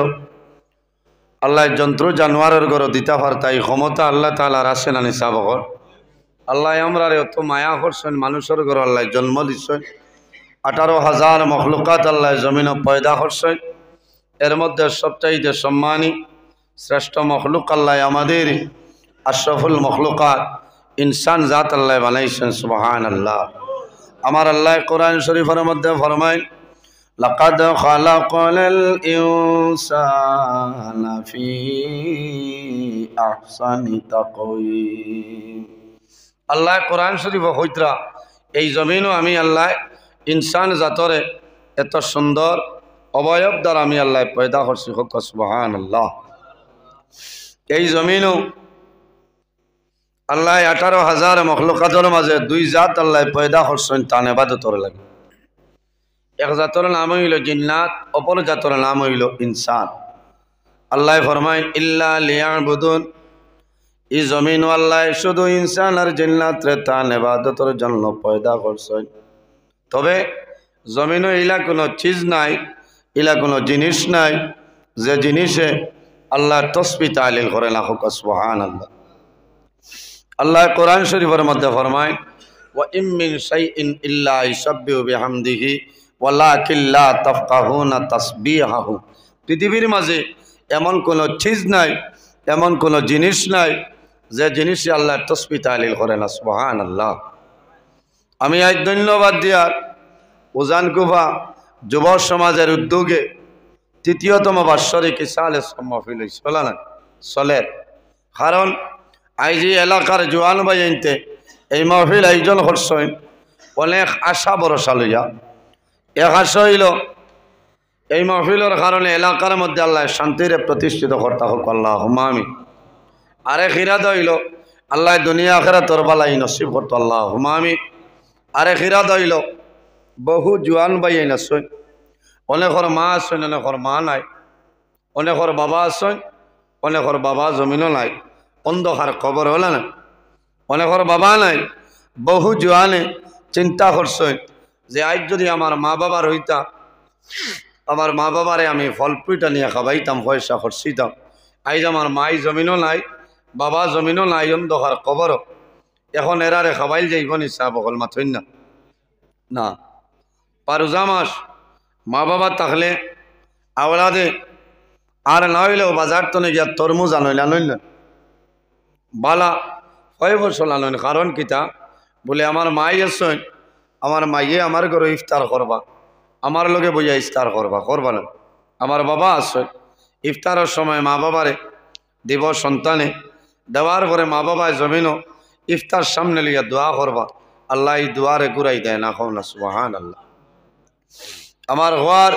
আল্লাহ জন্তু জানোয়ারের ঘর দিতে পারতা, এই ক্ষমতা আল্লাহ তাআলার আছে না নিসাবকর। আল্লাহ আমরারে অত মায়া করছেন, মানুষের ঘর আল্লাহ জন্ম দিচ্ছেন, 18,000 মখলুকাত আল্লাহ জমিন পয়দা করছেন। এর মধ্যে সবচাইতে সম্মানী শ্রেষ্ঠ মখলুক আল্লাহ আমাদের আশরাফুল মখলুকাত ইনসান জাত আল্লাহ বানাইছেন। সুবহানাল্লাহ। আমার আল্লাহ কোরআন শরীফের মধ্যে ফরমায় লাকাদ খালাকাল ইনসানা ফি আহসানি তাকওয়িম। আল্লাহ কোরআন শরীফ হইতরা এই জমিনও আমি আল্লাহ ইনসান জাতরে এত সুন্দর অবয়ব দ্বারা আমি আল্লাহ পয়দা করছি। হোক সুবহানাল্লাহ। এই জমিনও আল্লাহ 18,000 মখলুকাতের মাঝে দুই জাত আল্লাহ পয়দা করছেন তার ইবাদতর লাগে। এক জাতর নাম হইল জিন্নাত, অপর জাতর নাম হইল ইনসান। আল্লাহ ফরমায় ইল্লা লিয়াবুদুন, এই জমিন আল্লাহ শুধু ইনসান আর জিন্নাত রে তার ইবাদতর জন্য পয়দা করছেন। তবে জমিনও ইলা কোনো চিজ নাই, ইলা কোনো জিনিস নাই যে জিনিসে আল্লাহ তসবিহ তাহলিল করে না। হোক সুবহানাল্লাহ। আল্লাহ কোরআন শরীফের মধ্যে ফরমায় ওয়া ইম মিন শাইইন ইল্লা ইউসাব্বিহু বিহামদিহি ওয়ালাকিন লা তাফকাহুনা তাসবিহাহু। পৃথিবীর মাঝে এমন কোনো চিজ নাই, এমন কোনো জিনিস নাই যে জিনিসে আল্লাহ তসবিহ তাহলিল করে না। সুবহানাল্লাহ। আমি আজ ধন্যবাদ দিয়ার উজানকুভা যুব সমাজের উদ্যোগে তৃতীয়তম বাৎসরিক ইসালে মাহফিল চলে। কারণ আইজি এলাকার জোয়ান ভাই আনতে এই মাহফিল আয়োজন করছেন অনেক আশা ভরসা লইয়া। এক আশা হইল এই মাহফিলের কারণে এলাকার মধ্যে আল্লাহ শান্তিরে প্রতিষ্ঠিত করতে হোক, আল্লাহুম্মা আমিন। আরেক ইরাদা হইল আল্লাহ দুনিয়া আখিরাতের বালাই নসিব করতো, আল্লাহুম্মা আমিন। আরেক ইরাদা হইল বহু জোয়ান ভাই আইন আছেন, অনেকর মা আছেন, অনেকর মা নাই, অনেকর বাবা আছেন, অনেকর বাবা জমিনও নাই, অন্ধকার কবর হলে না, অনেকর বাবা নাই। বহু জোয়ানে চিন্তা করছেন যে আজ যদি আমার মা বাবার হইতা, আমার মা বাবারে আমি ফল ফুইটা নিয়ে খাবাইতাম, পয়সা খরচিতাম। আইজ আমার মাই জমিনও নাই, বাবা জমিনও নাই, অন্ধকার কবরও। এখন এরারে খাবাইল যাইব নিচা বকল মাথইন না না। পারুজা মাস মা বাবা থাকলে আওলাদে আর না হইলেও বাজার তো গিয়া তরমুজ আনইল আনইল না বালা কয় বছর আনইন। কারণ কিতা বলে আমার মাই আছেন, আমার মাইয়ে আমার ঘরে ইফতার করবা, আমার লগে বইয়া ইফতার করবা, করবা না। আমার বাবা আছেন, ইফতারের সময় মা বাবারে দিব সন্তানে, দেওয়ার পরে মা বাবায় জমিনও ইফতার সামনে লিয়া দোয়া করবা, আল্লাহ এই দোয়ারে ঘুরাই দেয় না, খাও না সুবহানাল্লাহ। আমার হওয়ার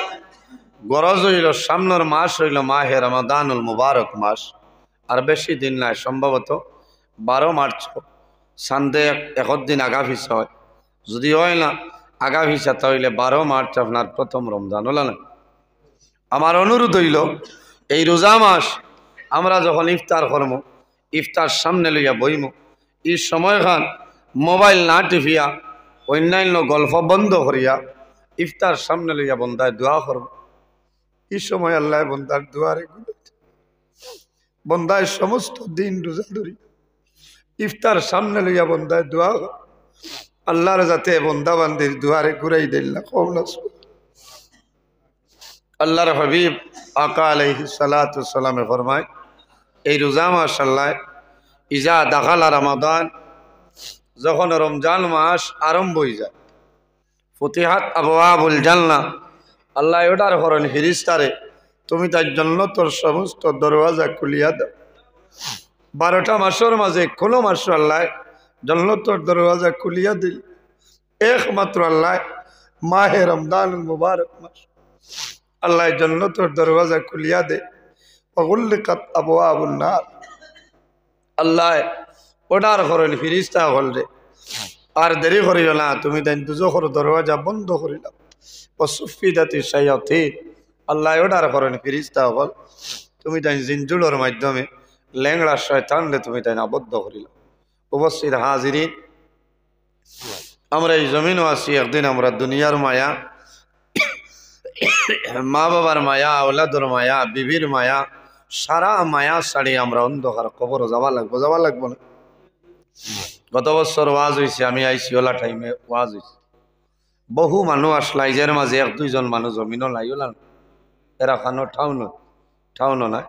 গরজ হইল সামনের মাস হইল মাহে রমাদানুল মুবারক মাস, আর বেশি দিন নাই, সম্ভবত 12 মার্চ সানডে দিন আগা ফিসা হয়। যদি হয় না আগা ফিসা তাহলে 12 মার্চ আপনার প্রথম রমজান হল না। আমার অনুরোধ হইল এই রোজা মাস আমরা যখন ইফতার করব, ইফতার সামনে লইয়া বইম, এই সময়খান মোবাইল না টিপিয়া অন্যান্য গল্প বন্ধ করিয়া ইফতার সামনে লইয়া বন্দায় দোয়া করব। এই সময় আল্লাহ বন্দার দোয়ারে বন্দায় সমস্ত দিন রোজা ধরি ইফতার সামনে লইয়া বন্দায় দোয়া আল্লাহর যাতে বন্দা বান্দির দুয়ারে ঘুরাই দিল না, কম না। আল্লাহর হাবিব আকা আলাইহিস সালাতু ওয়াস সালামে ফরমায় এই রোজা মাস আল্লাহ ইজা দাখালা রমাদান, যখন রমজান মাস আরম্ভ হয়ে যায়, ফুতিহাত আবওয়াবুল জান্নাহ, আল্লাহ ওটার করেন ফেরেশতারে তুমি তার জন্য তোর সমস্ত দরওয়াজা খুলিয়া দাও। 12টা মাসের মাঝে কোনো মাস আল্লাহ জান্নাতের দরওয়াজা খুলিয়া দিল, একমাত্র আল্লাহ মাহে রমজানুল মুবারক মাস আল্লাহ জান্নাতের দরওয়াজা খুলিয়া দে। ওয়াগুল্লিকাত আবওয়াবুন নার, আল্লাহ ওটার করেন ফেরেশতা হলরে আর দেরি করিও না, তুমি তাই দুজখের দরওয়াজা বন্ধ করিলাম। ওয়াসুফিদাতি শায়াতিন, আল্লাহ ওটার করেন ফেরেশতা হল তুমি তাই জিনজুলের মাধ্যমে ল্যাংড়া শয়তানরে তুমি তাই আবদ্ধ করিলাম। উপস্থিত হাজিরিন, আমরা এই জমিনও আছি, একদিন আমরা দুনিয়ার মায়া, মা বাবার মায়া, আওলাদর মায়া, বিবির মায়া, সারা মায়া ছাড়ি আমরা অন্ধকার কবর যাওয়া লাগবো, যাওয়া লাগবো না। গত বছর ওয়াজ হয়েছে, আমি আইসি ওলা টাইমে ওয়াজ হয়েছে, বহু মানুষ আসলা, ইজের মাঝে 1-2 মানুষ জমিনও লাই ওলা, এরা খানো ঠাউনো নাই,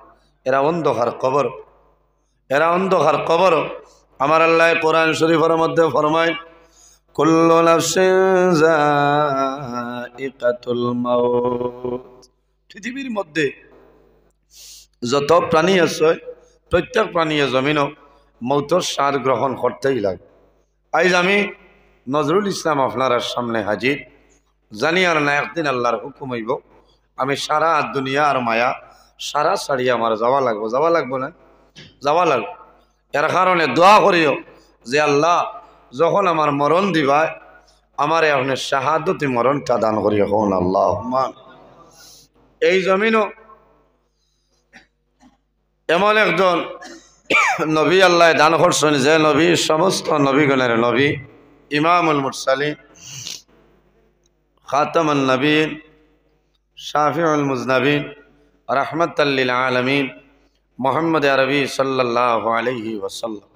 এরা অন্ধকার কবর, এরা অন্ধকার কবর। আমার আল্লাহ কোরআন শরীফের মধ্যে ফরমায় কুল্লু নাফসিন যায়িকাতুল মাউত, পৃথিবীর মধ্যে যত প্রাণী আছে প্রত্যেক প্রাণী জমিনও মৌতের স্বাদ গ্রহণ করতেই লাগে। আজ আমি নজরুল ইসলাম আপনার সামনে হাজির, জানি আর না একদিন আল্লাহর হুকুম হইব আমি সারা দুনিয়ার মায়া সারা ছাড়িয়ে আমার যাওয়া লাগবো, যাওয়া লাগবো না, যাওয়া লাগবো। এর কারণে দোয়া করিও যে আল্লাহ যখন আমার মরণ দিবা আমার এখন শাহাদতি মরণটা দান করিও, কোন আল্লাহ। এই জমিনও এমন একজন নবী আল্লাহ দান করছেন যে নবী সমস্ত নবীগণের নবী, ইমামুল মুরসালিন, খাতামুন নবীন, শাফিউল মুজনবিন, রাহমাতাল লিল আলামিন, মুহাম্মদ আরবি সাল্লাল্লাহু আলাইহি ওয়াসাল্লাম।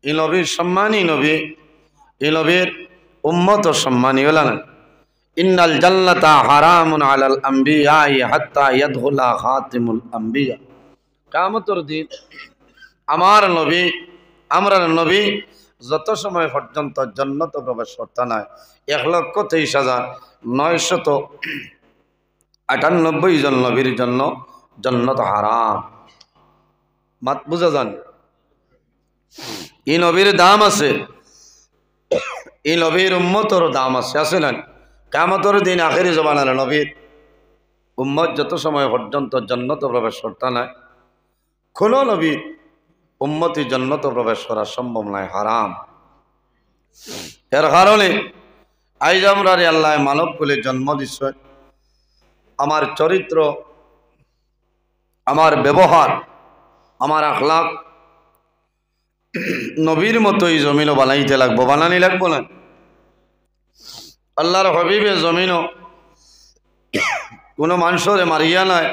এই নবীর সম্মানী নবী, এই নবীর উম্মত সম্মানী হলেন। ইন্নাল জান্নাতা হারামুন আলাল আম্বিয়া হাত্তা ইয়াদখুলা খাতিমুল আম্বিয়া, কিয়ামতের দিন আমার নবী, আমরা নবী যত সময় পর্যন্ত জান্নাতে প্রবেশ করতে নাই 1,23,998 জন নবীর জন্য জান্নাত হারাম। মাত বুঝা যান, এই নবীর দাম আছে, এই নবীর উম্মতর দাম আছে না? কিয়ামতের দিন আখেরি জমানার নবীর উম্মত যত সময় পর্যন্ত জান্নাতে প্রবেশ করতে নাই, কোন নবীর উম্মতি জান্নাতে প্রবেশ করা সম্ভব নয়, হারাম। এর কারণে আইজ আমরা আল্লাহ মানব কুলে জন্ম দিচ্ছে, আমার চরিত্র, আমার ব্যবহার, আমার আখলাক নবীর মতোই জমিনও বানাইতে লাগবো, বানানি লাগবো না? আল্লাহর হবিবে জমিনও কোনো মানুষরে মারিয়া নাই,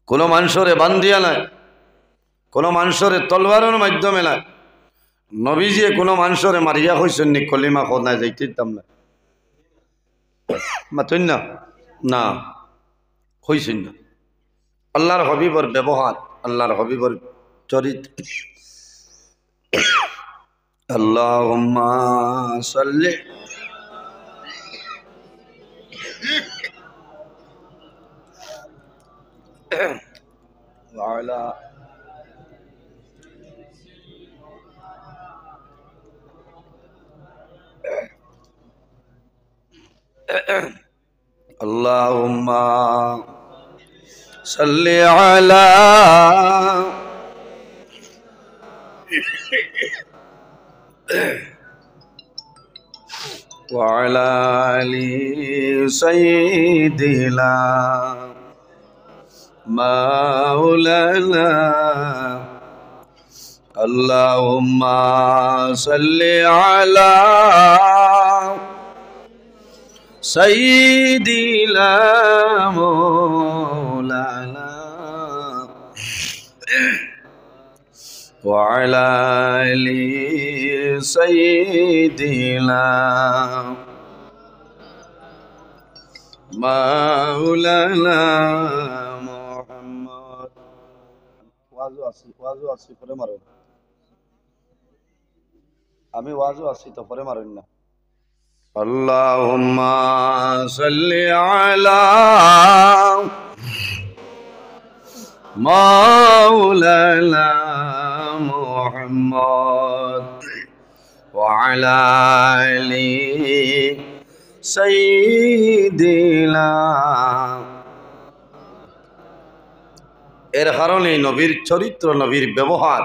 কোনো মানুষরে বান্ধিয়া নাই, কোনো মানুষরে তলবারের মাধ্যমে নাই। নবীজিয়ে কোনো মানুষরে মারিয়া হয়েছেন নি কলিমা খোদ নাই যাইতাম না, মাতুন না, না হয়েছেন না। আল্লাহর হবিবর ব্যবহার, আল্লাহর হবিবর চরিত্র। আল্লাহুম্মা সাল্লি আলা আল্লাহুম্মা সাল্লি আলা وعلى آل سيدنا مولانا اللهم صل على سيدنا مولانا وعلى آل سيدنا مولانا محمد ওয়াজও আসি পরে মারুন, আমি ওয়াজও আসি তো পরে মারুন না। আল্লাহুম্মা সাল্লি আলা মাওলানা মুহাম্মদ ওয়া আলা আলি সাইয়্যিদিনা। এর কারণে নবীর চরিত্র, নবীর ব্যবহার,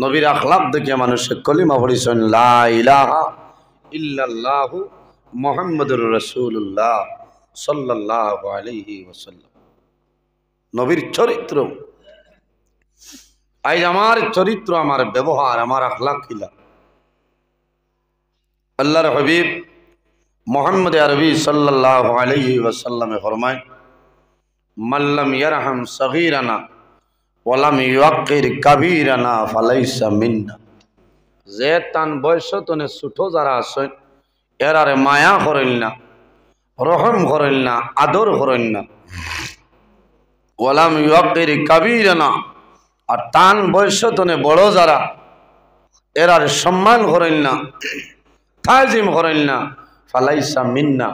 নবীর আখলাক দেখে মানুষের কলিমা পড়িছেন লা ইলাহা ইল্লাল্লাহু মুহাম্মাদুর রাসূলুল্লাহ সাল্লাল্লাহু আলাইহি ওয়াসাল্লাম। নবীর চরিত্র, আজ আমার চরিত্র, আমার ব্যবহার, আমার আখলাক কিলা। আল্লাহর হাবিব মুহাম্মদ আরবি সাল্লাল্লাহু আলাইহি ওয়াসাল্লামে ফরমায়, মাল্লাম ইয়ারহাম সগীরানা ওয়ালাম ইউক্কির কাবীরানা ফালাইসা মিন্না। যে তান বয়সতনে ছোট যারা আছে এরারে মায়া করেন না, রহম করেন না, আদর করেন না। ওয়ালাম ইউক্কির কাবীরানা, আর তান বয়সতনে বড় যারা এরারে সম্মান করেন না, তাজিম করেন না, ফালাইসা মিন্না,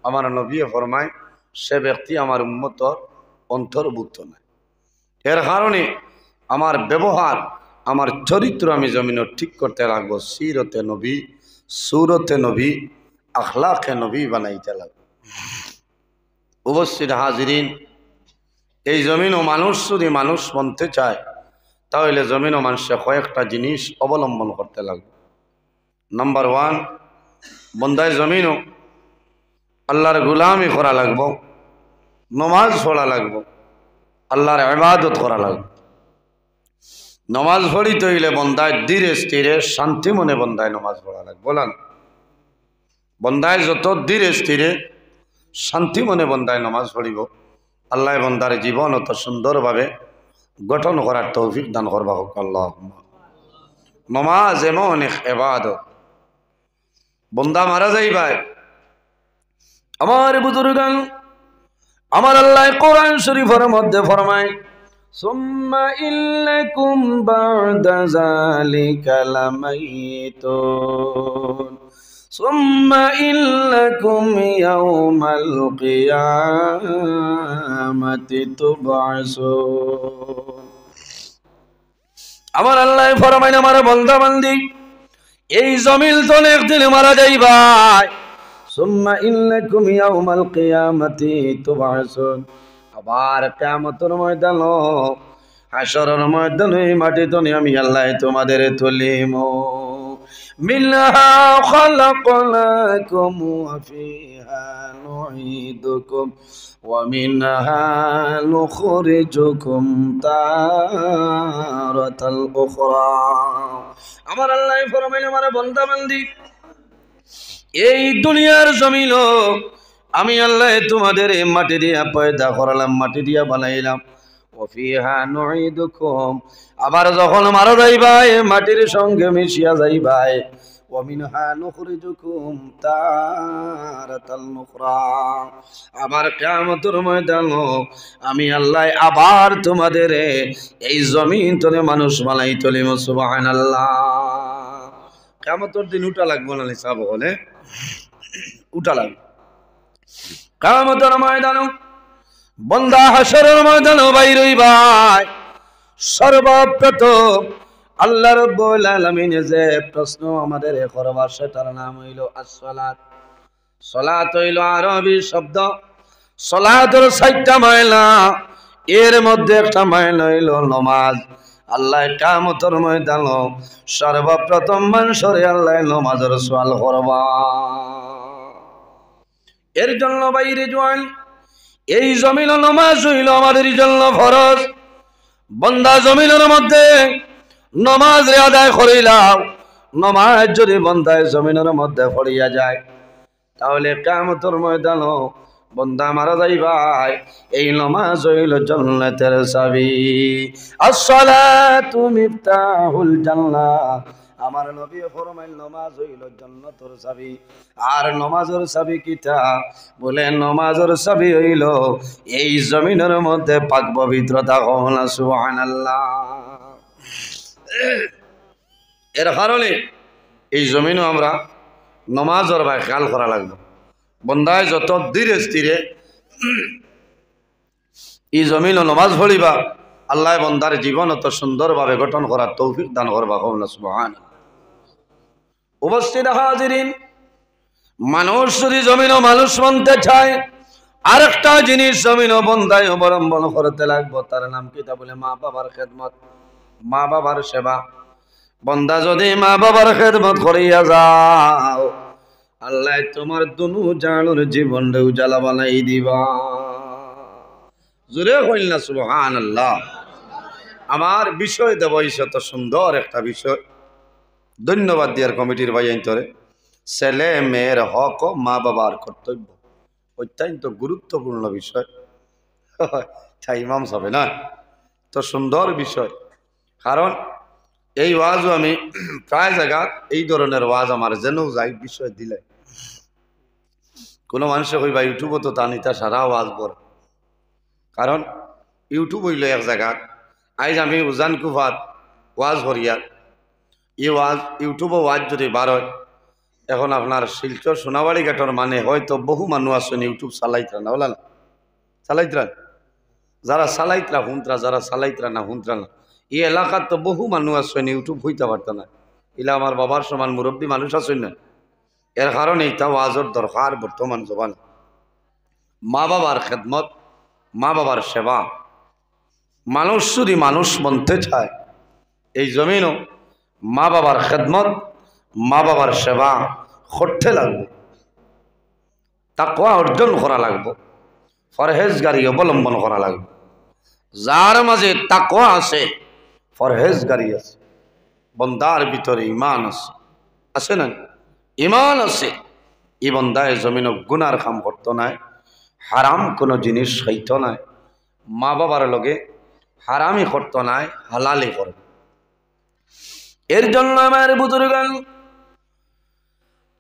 আমার নবী ফরমায় সে ব্যক্তি আমার উম্মতর অন্তর্ভুক্ত নয়। এর কারণে আমার ব্যবহার, আমার চরিত্র আমি জমিনে ঠিক করতে লাগবো। সিরতে নবী, সুরতে নবী, আখলাকে নবী বানাইতে লাগবো। উপস্থিত হাজিরিন, এই জমিনও মানুষ যদি মানুষ বনতে চায় তাহলে জমিনও মানুষে কয়েকটা জিনিস অবলম্বন করতে লাগবে। নাম্বার 1, বন্দায় জমিনও আল্লাহর গুলামি করা লাগবো, নমাজ পড়া লাগবো, আল্লাহর ইবাদত করা লাগবে। নমাজ পড়িতে হইলে বন্দায় ধীরে স্থিরে শান্তি মনে বন্দায় নমাজ পড়া লাগবে। বলেন, বন্দায় যত ধীরে স্থিরে শান্তি মনে বন্দায় নমাজ পড়িব, আল্লাহ বন্দার জীবন অত সুন্দরভাবে গঠন করার তৌফিক দান করবা হোক আল্লাহুম্মা। নমাজ এমন এক ইবাদত, বন্দা মারা যাইবাই। আমার বুজুর্গান, আমার আল্লাহ কোরআন শরীফের মধ্যে ফরমায়, সুম্মা ইন্নাকুম বা'দা যালিকা লামাইতুন সুম্মা ইন্নাকুম ইয়াওমাল কিয়ামাতি তুবআসুন। আমার আল্লাহ ফরমাইন আমার বান্দা বান্দি এই জমিন তো একদিন মারা যাইবাই সুম্মা ইন্নাকুম ইয়াউমাল কিয়ামাতি তুবআসুন আবার কিয়ামতের ময়দানে হাশরের ময়দানে মাটিতে আমি আল্লাহ তোমাদের তুলিমু মিনহা খালাকনাকুম ওয়া ফিহা নুঈদুকুম ওয়া মিনহা নুখরিজুকুম তারাতাল উখরা আমার আল্লাহ ফরমাইলেন আমার বান্দা বান্দি এই দুনিয়ার জমিন আমি আল্লাহ তোমাদের মাটি দিয়া পয়দা করালাম মাটি দিয়া বানাইলাম ওয়া ফিহা নুঈদুকুম আবার যখন মারা যাইবাই মাটির সঙ্গে মিশিয়া যাইবাই ওয়া মিনহা নুখরিজুকুম তারাতাল উখরা আবার কিয়ামতের ময়দানে আমি আল্লাহ আবার তোমাদের এই জমিন তলে মানুষ বানাই তলিম সুবহানাল্লাহ কিয়ামতের দিন উঠা লাগবে না হিসাব হলে উঠা লাগবে কিয়ামতের ময়দানে বান্দা হাশরের ময়দানে বাইর হইবাই সর্বপ্রথম আল্লাহ রাব্বুল আলামিন যে প্রশ্ন আমাদের করবার সেটার নাম হইল as-সালাত সালাত হইল আরবি শব্দ সালাতের 6টা মায়না এর মধ্যে একটা মায়না হইল নামাজ আল্লাহ কিয়ামতের ময়দানে সর্বপ্রথম মানুষের আল্লাহ নামাজের সওয়াল করবা এর জন্য বাইরে জোয়ান এই জমিন নামাজ হইল আমাদের জন্য ফরজ বান্দা জমিনের মধ্যে নামাজ আদায় করিলাম নামাজ যদি বান্দায় জমিনের মধ্যে পড়িয়া যায় তাহলে কিয়ামতের ময়দানে বান্দা মারা যাইবাই এই নামাজ হইল জান্নাতের চাবি as-সালাতু মিফতাহুল জান্নাহ আমার নবী ফরমাইল নামাজ হইল জান্নাতের চাবি আর নামাজের চাবি কিটা বলে নামাজের চাবি হইল এই জমিনের মধ্যে পাক পবিত্রতা হওয়া সুবহানাল্লাহ এর কারণে এই জমিনও আমরা নামাজের ভাই খেয়াল করা লাগবে বন্দায় যত ধীরে স্থিরে এই জমিনও নামাজ পড়িবা আল্লাহ বন্দার জীবন অত সুন্দরভাবে গঠন করার তৌফিক দান করবা কওনা সুবহানাল্লাহ উপস্থিত হাজিরিন মানুষ যদি জমিনও মানুষ বানতে চায় আরেকটা জিনিস জমিনও বন্দায় অবলম্বন করতে লাগবে তার নাম কি তা বলে মা বাবার খেদমত মা বাবার সেবা বন্দা যদি মা বাবার খেদমত করিয়া যাও আল্লাহ তোমার দুনু জানুর জীবনটা উজালা বানাই দিবা জোরে কইল না সুবহানাল্লাহ আমার বিষয় দেব তো সুন্দর একটা বিষয় ধন্যবাদ দিয়ার কমিটির ভাইয়ান্তরে ছেলে মেয়ের হক ও মা বাবার কর্তব্য অত্যন্ত গুরুত্বপূর্ণ বিষয় তাই ইমাম সাহেব না তো সুন্দর বিষয় কারণ এই ওয়াজও আমি প্রায় জায়গা এই ধরনের ওয়াজ আমার যেনও যাই বিষয় দিলে কোনো মানুষে কইবা ইউটিউবও তো তা নিতা সারা ওয়াজ পড়ে কারণ ইউটিউব হইল এক জায়গা আজ আমি উজান কুফাত ওয়াজ হরিয়া এই ওয়াজ ইউটিউবও ওয়াজ যদি বার হয় এখন আপনার শিলচর সোনাবাড়ি ঘাটর মানে হয়তো বহু মানুষ আসেন ইউটিউব চালাইতরা না বলা না চালাইতরা যারা চালাইতরা হুন্তরা যারা চালাইতরা না হুন্তরা না এই এলাকার তো বহু মানুষ আসেন ইউটিউব হইতে পারত না এলা আমার বাবার সমান মুরব্বী মানুষ আসেন না এর কারণে এটা ওয়াজের দরকার বর্তমান জবান মা বাবার খেদমত মা বাবার সেবা মানুষ যদি মানুষ বনতে চায় এই জমিনও মা বাবার খেদমত মা বাবার সেবা করতে লাগবে তাকওয়া অর্জন করা লাগবে পরহেজগারি অবলম্বন করা লাগবে যার মাঝে তাকওয়া আছে পরহেজগারি আছে বন্দার ভিতরে ইমান আছে আছে না ইমান আছে এই বন্দায় জমিন গুনার কাম করতো নাই হারাম কোনো জিনিস খাইত নাই মা বাবার লগে হারামি করতো নাই হালালি করে এর জন্য আমার বুজুর্গান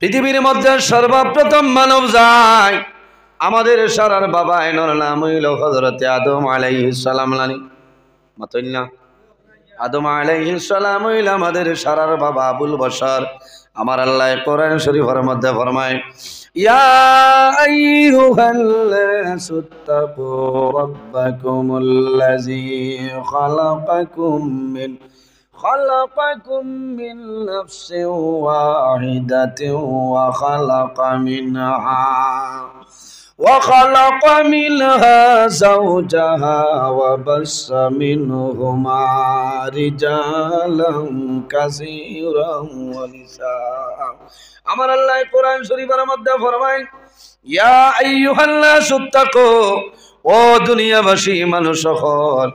পৃথিবীর মধ্যে সর্বপ্রথম মানব যায় আমাদের সারার বাবা এনর নাম হইল হযরতে আদম আলাইহিস সালাম লানি মাতইনা আদম আলাইহিস সালাম হইল আমাদের সারার বাবা আবুল বশর আমার আল্লাহ কোরআন শরীফের মধ্যে ফরমায় ইয়া আইয়ুহাল্লাযী তাকু রাব্বাকুমুল্লাযী খালাকাকুম মিন خلقكم من نفس واحدة وخلق منها زوجها وبث منهما رجالا كثيرا ونساء আমার আল্লাহ কোরআন শরীফের মধ্যে ফরমায় ইয়া আইয়ুহান্নাস ইত্তাকু ও দুনিয়াবাসী মানুষ সকল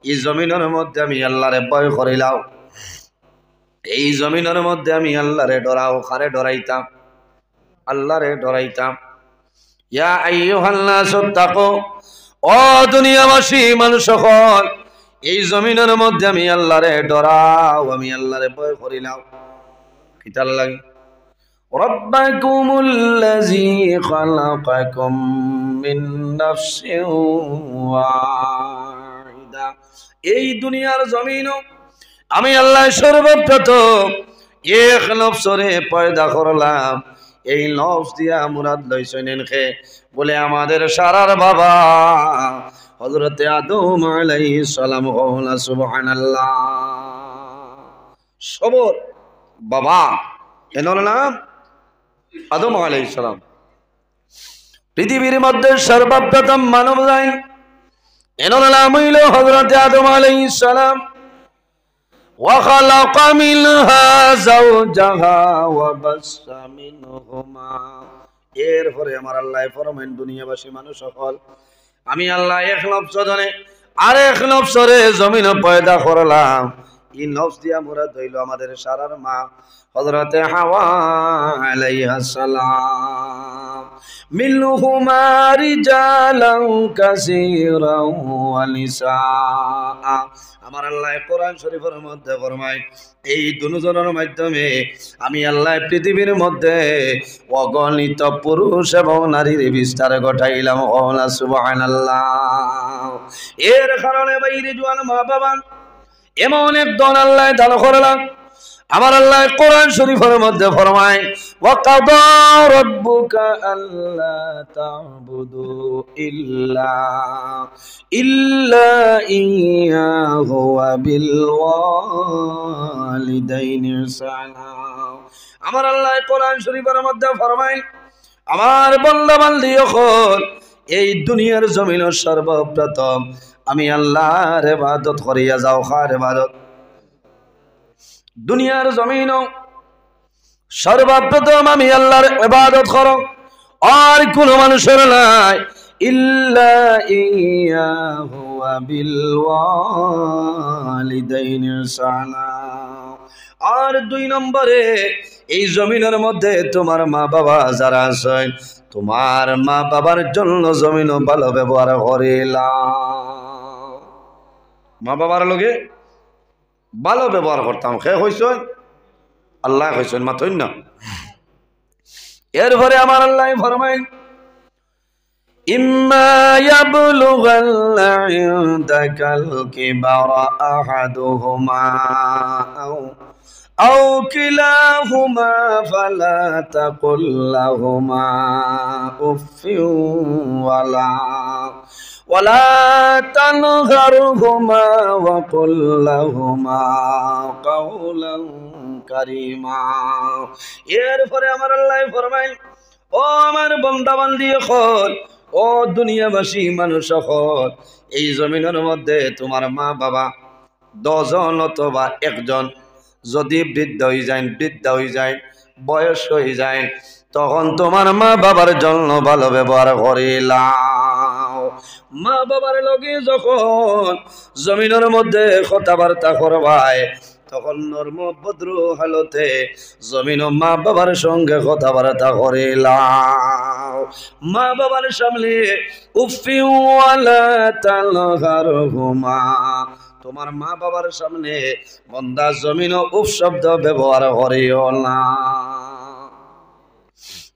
এই জমিনের মধ্যে আমি আল্লাহরে ভয় করিলাম এই জমিনের মধ্যে আমি আল্লাহরে ডরাও কারে ডরাইতাম আল্লাহরে ডরাইতাম ইয়া আইয়ুহান্নাস ইত্তাকু ও দুনিয়াবাসী মানুষ সকল এই জমিনের মধ্যে আমি আল্লাহরে ডরাও আমি আল্লাহরে ভয় করিলাম কিতার লাগে রব্বাকুমুল্লাযী খালাকাকুম মিন নাফসিন ওয়াহিদা এই দুনিয়ার জমিন আমি আল্লাহ সর্বপ্রথম এক নফসরে পয়দা করলাম এই নফস দিয়া মুরাদ লইছেন খে বলে আমাদের সারার বাবা হযরতে আদম আলাইহিস সালাম ওয়া সুবহানাল্লাহ সবর বাবা এনার নাম আদম আলাইহিস সালাম পৃথিবীর মধ্যে সর্বপ্রথম মানব জাইন এনার নাম হইল হযরতে আদম আলাইহিস সালাম وخلق منها زوجها وبث منهما এরপরে আমার আল্লাহ ফরমান দুনিয়াবাসী মানুষ সকল আমি আল্লাহ এক নফস ধরে আর এক নফসরে জমিন পয়দা করলাম এই নফস দিয়া মুরাদ হইল আমাদের সারার মা হযরতে হাওয়া আলাইহাস সালাম মিনহুমা রিজালান কাসীরান ওয়া নিসা আমার আল্লাহ কোরআন শরীফের মধ্যে ফরমায় এই দুজনের মাধ্যমে আমি আল্লাহ পৃথিবীর মধ্যে অগণিত পুরুষ এবং নারীর বিস্তার ঘটাইলাম ওয়া সুবহানাল্লাহ এর কারণে বাইরে জওয়ান মা বাবা এমন একজন আল্লাহ দান করলাম আমার আল্লাহ কোরআন শরীফের মধ্যে ফরমায় ওয়া কাদা রাব্বুকা আল্লা তা'বুদু ইল্লা ইয়্যাহু ওয়া বিল ওয়ালিদাইনি ইহসানা আমার আল্লাহ কোরআন শরীফের মধ্যে ফরমায় আমার বান্দা বান্দি হল এই দুনিয়ার জমিনের সর্বপ্রথম আমি আল্লাহর ইবাদত করিয়া যাও কার ইবাদত দুনিয়ার জমিন সর্বপ্রথম আমি আল্লাহর ইবাদত করো আর কোন মানুষের নাই ইল্লা ইয়্যাহু ওয়া বিল ওয়ালিদাইনি ইহসানা আর দুই নম্বরে এই জমিনের মধ্যে তোমার মা বাবা যারা আছেন তোমার মা বাবার জন্য জমিন ভালো ব্যবহার করিলাম মা বাবার লগে ভালো ব্যবহার করতাম খে হইছেন আল্লাহ হইছেন মাথইন না এরপরে আমার আল্লাহ ফরমায় ইম্মা ইয়াবলুগান্না ইনদাকাল কিবারা আহাদুহুমা আও কিলাহুমা ফালা তাকুল লাহুমা উফফিন ولا تنهرهما وقل لهما قولا كريما এরপরে আমার আল্লাহ ফরমায় ও আমার বান্দা বান্দি সকল ও দুনিয়াবাসী মানুষ সকল এই জমিনের মধ্যে তোমার মা বাবা 10 জন অথবা একজন যদি বৃদ্ধ হয়ে যায় বয়স হয়ে যায় তখন তোমার মা বাবার জন্য ভালো ব্যবহার করিলাম মা বাবার লগে যখন জমিনের মধ্যে কথাবার্তা করবায় তখন নরম ভদ্র হালতে জমিন মা বাবার সঙ্গে কথাবার্তা করিলাম মা বাবার সামনে উফি ওয়ালা তালহারহুমা তোমার মা বাবার সামনে বন্দা জমিন উফ শব্দ ব্যবহার করিও না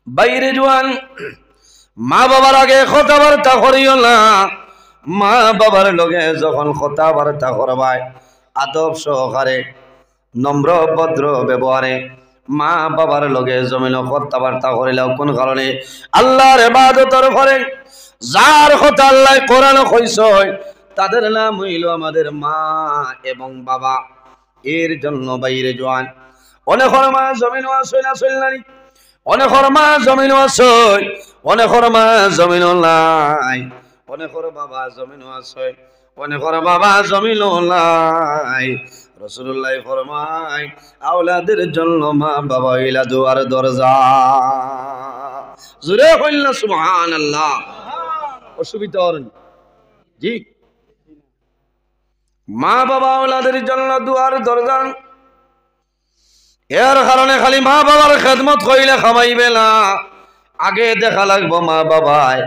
বাইরে জওয়ান মা বাবার আগে কথাবার্তা করিও না মা বাবার লগে যখন কথাবার্তা করবায় আদব সহকারে নম্র ভদ্র ব্যবহারে মা বাবার লগে জমিন কথাবার্তা করিলেও কোন কারণে আল্লাহর ইবাদতের পরে যার কথা আল্লাহ কোরআনে কইছে তাদের নাম হইল আমাদের মা এবং বাবা এর জন্য বাইরে জোয়ান অনেক মা জমিন আসই না আসল নারী অনেক মা জমিন আসই অনেক মা জমিন নাই অনেক বাবা জমিন আসই অনেক বাবা জমিন নাই রাসূলুল্লাহ ফরমায় আওলাদের জন্য মা বাবা হইলা দুয়ার দরজা জোরে কইলা সুবহানাল্লাহ অসুবিধা হন জি মা বাবা আওলাদের জন্য দুয়ার দরজা এর কারণে খালি মা বাবার খেদমত কইলে খামাইবে না আগে দেখা লাগবো মা বাবায়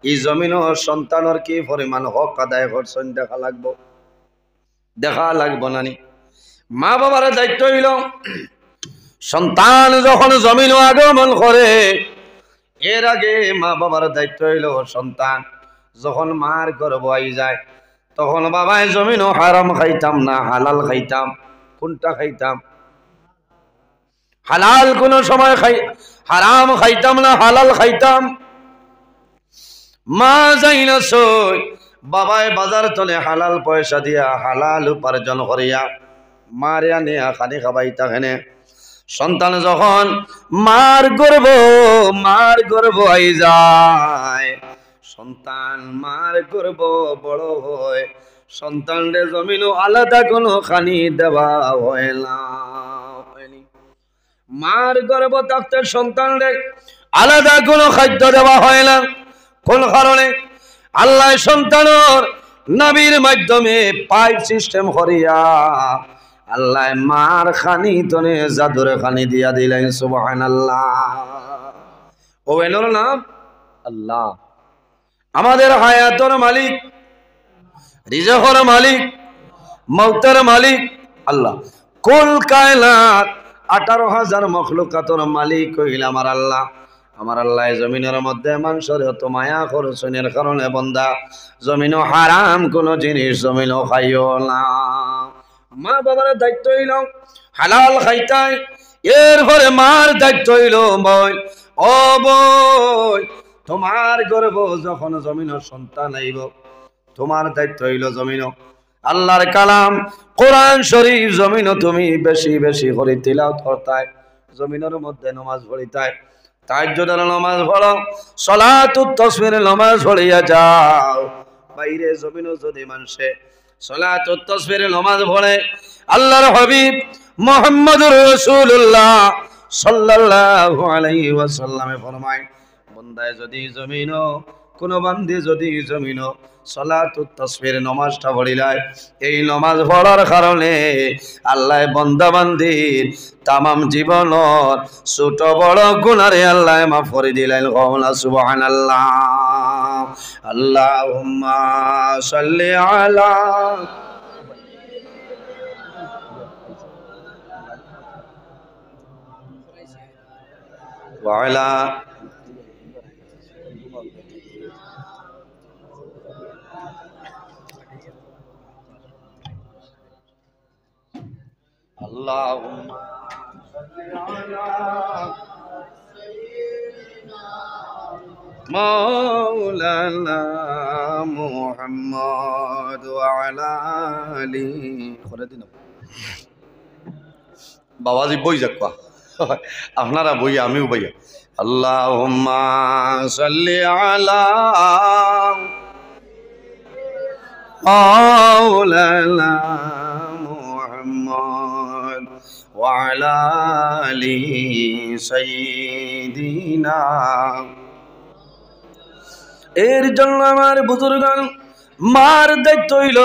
এই জমিন সন্তানের কি পরিমাণ হক আদায় করছেন দেখা লাগবো নানি মা বাবার দায়িত্ব হইল সন্তান যখন জমিন আগমন করে এর আগে মা বাবার দায়িত্ব হইল সন্তান যখন মার গর্ভ আই যায় তখন বাবায় জমিন হারাম খাইতাম না হালাল খাইতাম কোনটা খাইতাম হালাল কোন সময় খাই হারাম খাইতাম না হালাল খাইতাম মা যাই না সই বাবায় বাজার তলে হালাল পয়সা দিয়া হালাল উপার্জন করিয়া মারে আনে খানি খাবাইতা হেনে সন্তান যখন মার গর্ভ আই যায় সন্তান মার গর্ভ বড় হয় সন্তানরে জমিনও আলাদা কোনো খানি দেওয়া হয় না মার গর্ভ থাকতে সন্তানরে আলাদা কোনো খাদ্য দেওয়া হয় না কোন কারণে আল্লাহ সন্তানের নবীর মাধ্যমে পাইপ সিস্টেম করিয়া আল্লাহ মার খানি তনে জাদুর খানি দিয়া দিলেন সুবহানাল্লাহ ও এনোর নাম আল্লাহ আমাদের হায়াতের মালিক রিজকের মালিক মৌতের মালিক আল্লাহ কুল কায়নাত 18,000 মখলুকাতের মালিক হইল আমার আল্লাহ জমিনের মধ্যে মানুষের এত মায়া করছেনের কারণে বন্দা জমিনও হারাম কোন জিনিস জমিনও খাইও না মা বাবার দায়িত্ব হইল হালাল খাইতাই এরপরে মার দায়িত্ব হইল বই ও বই তোমার গর্ভ যখন জমিনের সন্তান আইব তোমার দায়িত্ব হইল জমিনও আল্লাহর কালাম কোরআন শরীফ জমিনও তুমি বেশি বেশি করে তিলাওয়াত করতাই জমিনের মধ্যে নামাজ পড়িতাই তাহাজ্জুদের নামাজ পড়ো সালাতুত তাসবিহের নামাজ পড়িয়া যাও বাইরে জমিনও যদি মানুষে সালাতুত তাসবিহের নামাজ পড়ে আল্লাহর হাবিব মুহাম্মদুর রাসূলুল্লাহ সাল্লাল্লাহু আলাইহি ওয়াসাল্লামে ফরমায় বান্দায় যদি জমিনও কোন বান্দি যদি জমিনও সালাতুত তাসবিহের নামাজটা পড়িলায় এই নামাজ পড়ার কারণে আল্লাহ বান্দা বান্দির তামাম জীবনের ছোট বড় গুনারে আল্লাহ মাফ করে দিলেন কওলা সুবহানাল্লাহ আল্লাহুম্মা সাল্লি আলা ওয়া আলা اللهم صل على سيدنا مولانا محمد وعلى آله বাবাজি বই যাক আপনারা বই আমিও বইয়া আল্লাহুম্মা সাল্লি আলা মাওলানা মুহাম্মদ ওয়া আলা আলি সাইয়্যিদিনা এর জন্য আমার বুজুর্গান মার দায়িত্ব হইল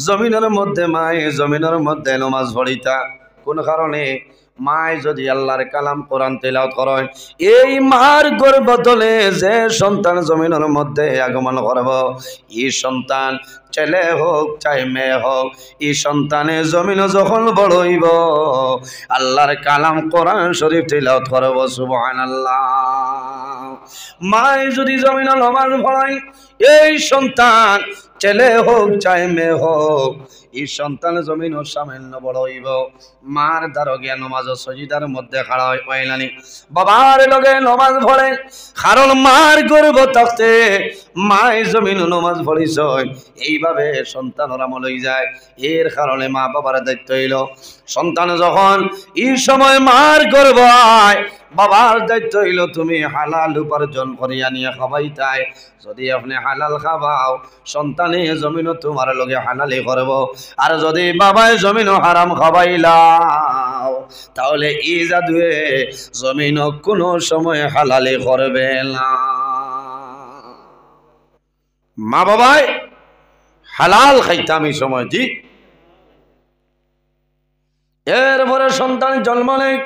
জমিনের মধ্যে মায়ে জমিনের মধ্যে নামাজ পড়িতা কোন কারণে মায় যদি আল্লাহর কালাম কোরআন তেলাওয়াত করেন এই মার গর্ভতলে যে সন্তান জমিনের মধ্যে আগমন করব এই সন্তান ছেলে হোক চাই মেয়ে হোক এই সন্তানের জমিনে যখন বড় হইব আল্লাহর কালাম কোরআন শরীফ তেলাওয়াত করব সুবহানাল্লাহ মায় যদি জমিনে নামাজ পড়ায় এই সন্তান ছেলে হোক চাই মেয়ে হোক এই সন্তান জমিন সামান্য বড় হইব মার দ্বারা গিয়া নমাজ সজিদার মধ্যে খাড়া হইলানি বাবার লগে নমাজ পড়ে কারণ মার গর্ভ থাকতে মায় জমিন নমাজ পড়িছ এই এইভাবে সন্তানের আমল হয়ে যায়। এর কারণে মা বাবার দায়িত্ব হইল সন্তান যখন এই সময় মার গর্ভ হয়, বাবার দায়িত্ব হইল তুমি হালাল উপার্জন করিয়া নিয়ে খাবাই তাই। যদি আপনি হালাল খাবাও, সন্তানে জমিনও তোমার লগে হালালি করব। আর যদি বাবায় জমিনও হারাম খাবাইলাও, তাহলে এই জাদুয়ে জমিনও কোনো সময় হালালি করবে না। মা বাবায় হালাল খাইতাম এই সময় জি। এরপরে সন্তান জন্ম নেয়,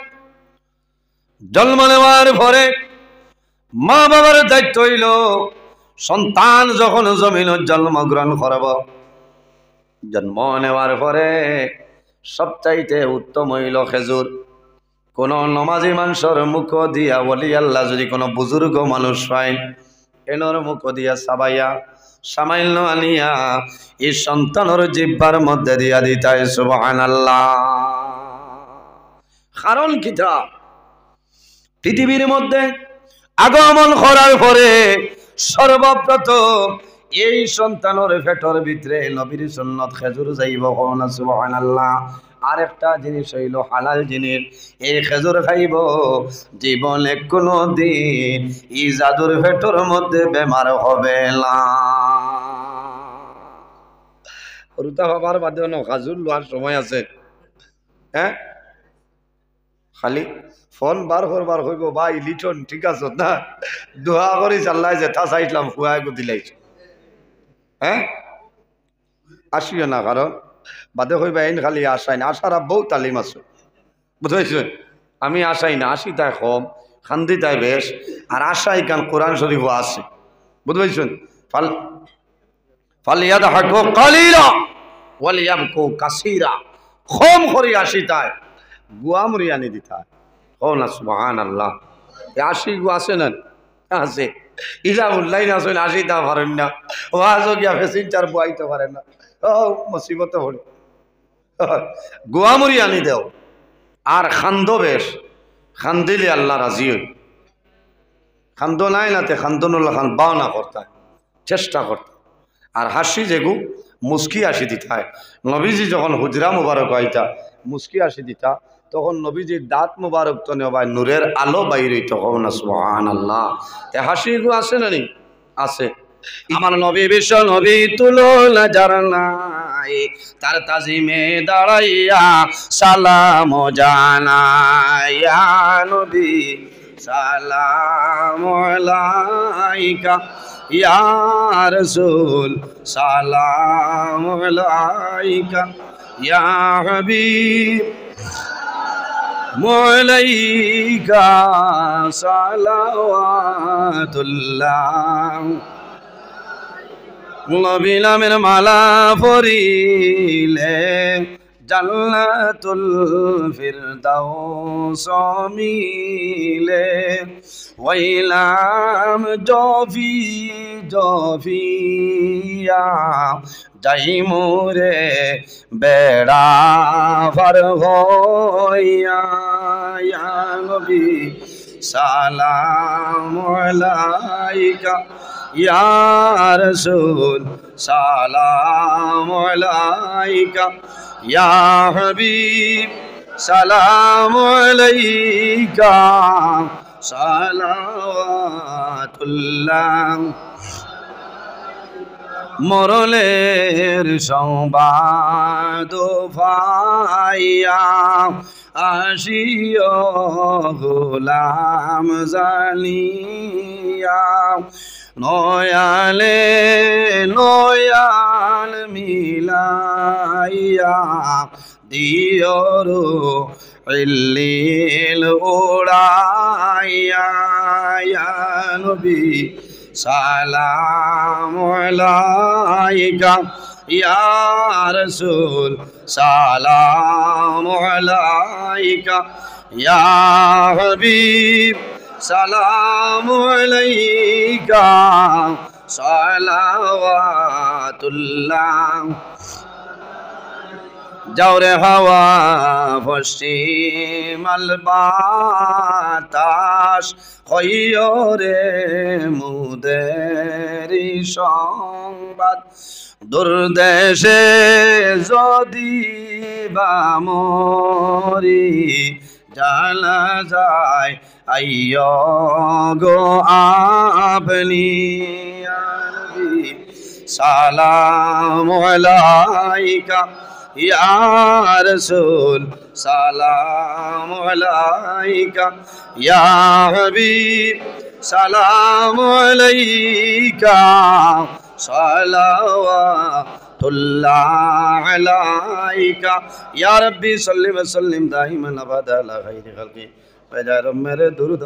জন্ম নেওয়ার পরে মা বাবার দায়িত্ব হইল সন্তান যখন জমিন জন্মগ্রহণ করব, জন্ম নেওয়ার পরে সবচাইতে উত্তম হইল খেজুর। কোন নমাজি মানুষের মুখ দিয়া বলি আল্লাহ যদি কোনো বুজুর্গ মানুষ হয়, এনর মুখ দিয়া সাবাইয়া সামাইল আনিয়া এই সন্তানের জিব্বার মধ্যে দিয়া দিতাই সুবহানাল্লাহ। কারণ কিটা, পৃথিবীর মধ্যে আগমন করার পরে সর্বপ্রথম এই সন্তানের পেটের ভিতরে নবীর সুন্নত খেজুর যাইব, না সুবহানাল্লাহ। আরেকটা জিনিস হইল হালাল জিনিস, এই খেজুর খাইব, জীবনে কোনো দিন এই জাদুর পেটের মধ্যে বেমার হবে না। রুতা হবার বাদে খাজুর লোয়ার সময় আছে, হ্যাঁ খালি ফোন বার করবার হইব ভাই লিটন ঠিক আছে না, দোয়া করি চাল্লাই যেথা চাইছিলাম খুয়াই দিলাইছ, হ্যাঁ আসিও না। কারণ বাদে হইবা এন খালি আসাই না, আসার বউ তালিম আছে বুঝাইছেন। আমি আসাই না, আসি তাই কম, খান্দি তাই বেশ, আর আশাই কান কোরআন শরীফ আছে বুঝবাইছেন। ফালিয়াদ হাকো কালিরা ওয়ালিয়াবকু কাসীরা, কম করি আসি তাই গুয়াম রিয়ানি দিতা হো না সুবহানাল্লাহ। আসি গু আছে না আছে, ইলা উল্লাই না শুন আসি তা পারেন না, ও আজও গিয়া ফেসিন চার বুয়াইতে পারেন না, ও মুসিবতে হল। গুয়ামুরি আনি দেও আর খান্দ বেশ, খান্দিলে আল্লাহ রাজি হই। খান্দ নাই নাতে খান্দনুল্লাহ খান বাওনা করতায়, চেষ্টা করত। আর হাসি যেগু মুস্কি আসি দিতায়। নবীজি যখন হুজরা মুবারক আইতা মুস্কি আসি দিতা, তখন নবীজির দাঁত মুবারক তো নেবায় নূরের আলো বাইরে তখন না সুবহানাল্লাহ। তে হাসি গু আছে না নি আছে। আমার নবী বিশ্ব নবী তুলনা যার নাই, তার তাজিমে দাঁড়াইয়া সালাম জানাইয়া নবী সালাম আলাইকা ইয়া রাসূল সালাম আলাইকা ইয়া হাবিব আলাইকা সালাওয়াতুল্লাহ। নবী নামের মালা পরিলে জান্নাতুল ফিরদাউস মিলে, ওইলাম জফি জফিয়া যাই মোরে বেড়া পার হইয়া ইয়া নবী সালাম আলাইকা ইয়া রাসূল সালাম আলাইকা ইয়া হাবিব সালাম আলাইকা সালাওয়াতুল্লাহ। মরলের সংবাদ পাইয়া আসিও গোলাম জানিয়া, নয়ালে নয়াল মিলাইয়া দিয়রু ইল্লিল উড়াইয়া ইয়া নবী সালাম আলাইকা ইয়া রাসূল সালাম আলাইকা ইয়া হাবিব সালাম আলাইকা সালাওয়াতুল্লাহ। যাওরে হাওয়া পশ্চিমাল বাতাস হইরে মুদেরি সংবাদ দুর্দেশে যদি বা মরি জানা যায় আইয় গো আপনি সালাম আলাইকা ইয়া রাসূল সালাম আলাইকা ইয়া হাবিব সালাম আলাইকা সালাওয়াতুল্লাহ আলাইকা ইয়া রাব্বি সাল্লি ওয়া সাল্লিম দাইমান আবাদা আলা খাইরি খালকি ওয়া জারম মেরে দুরুদ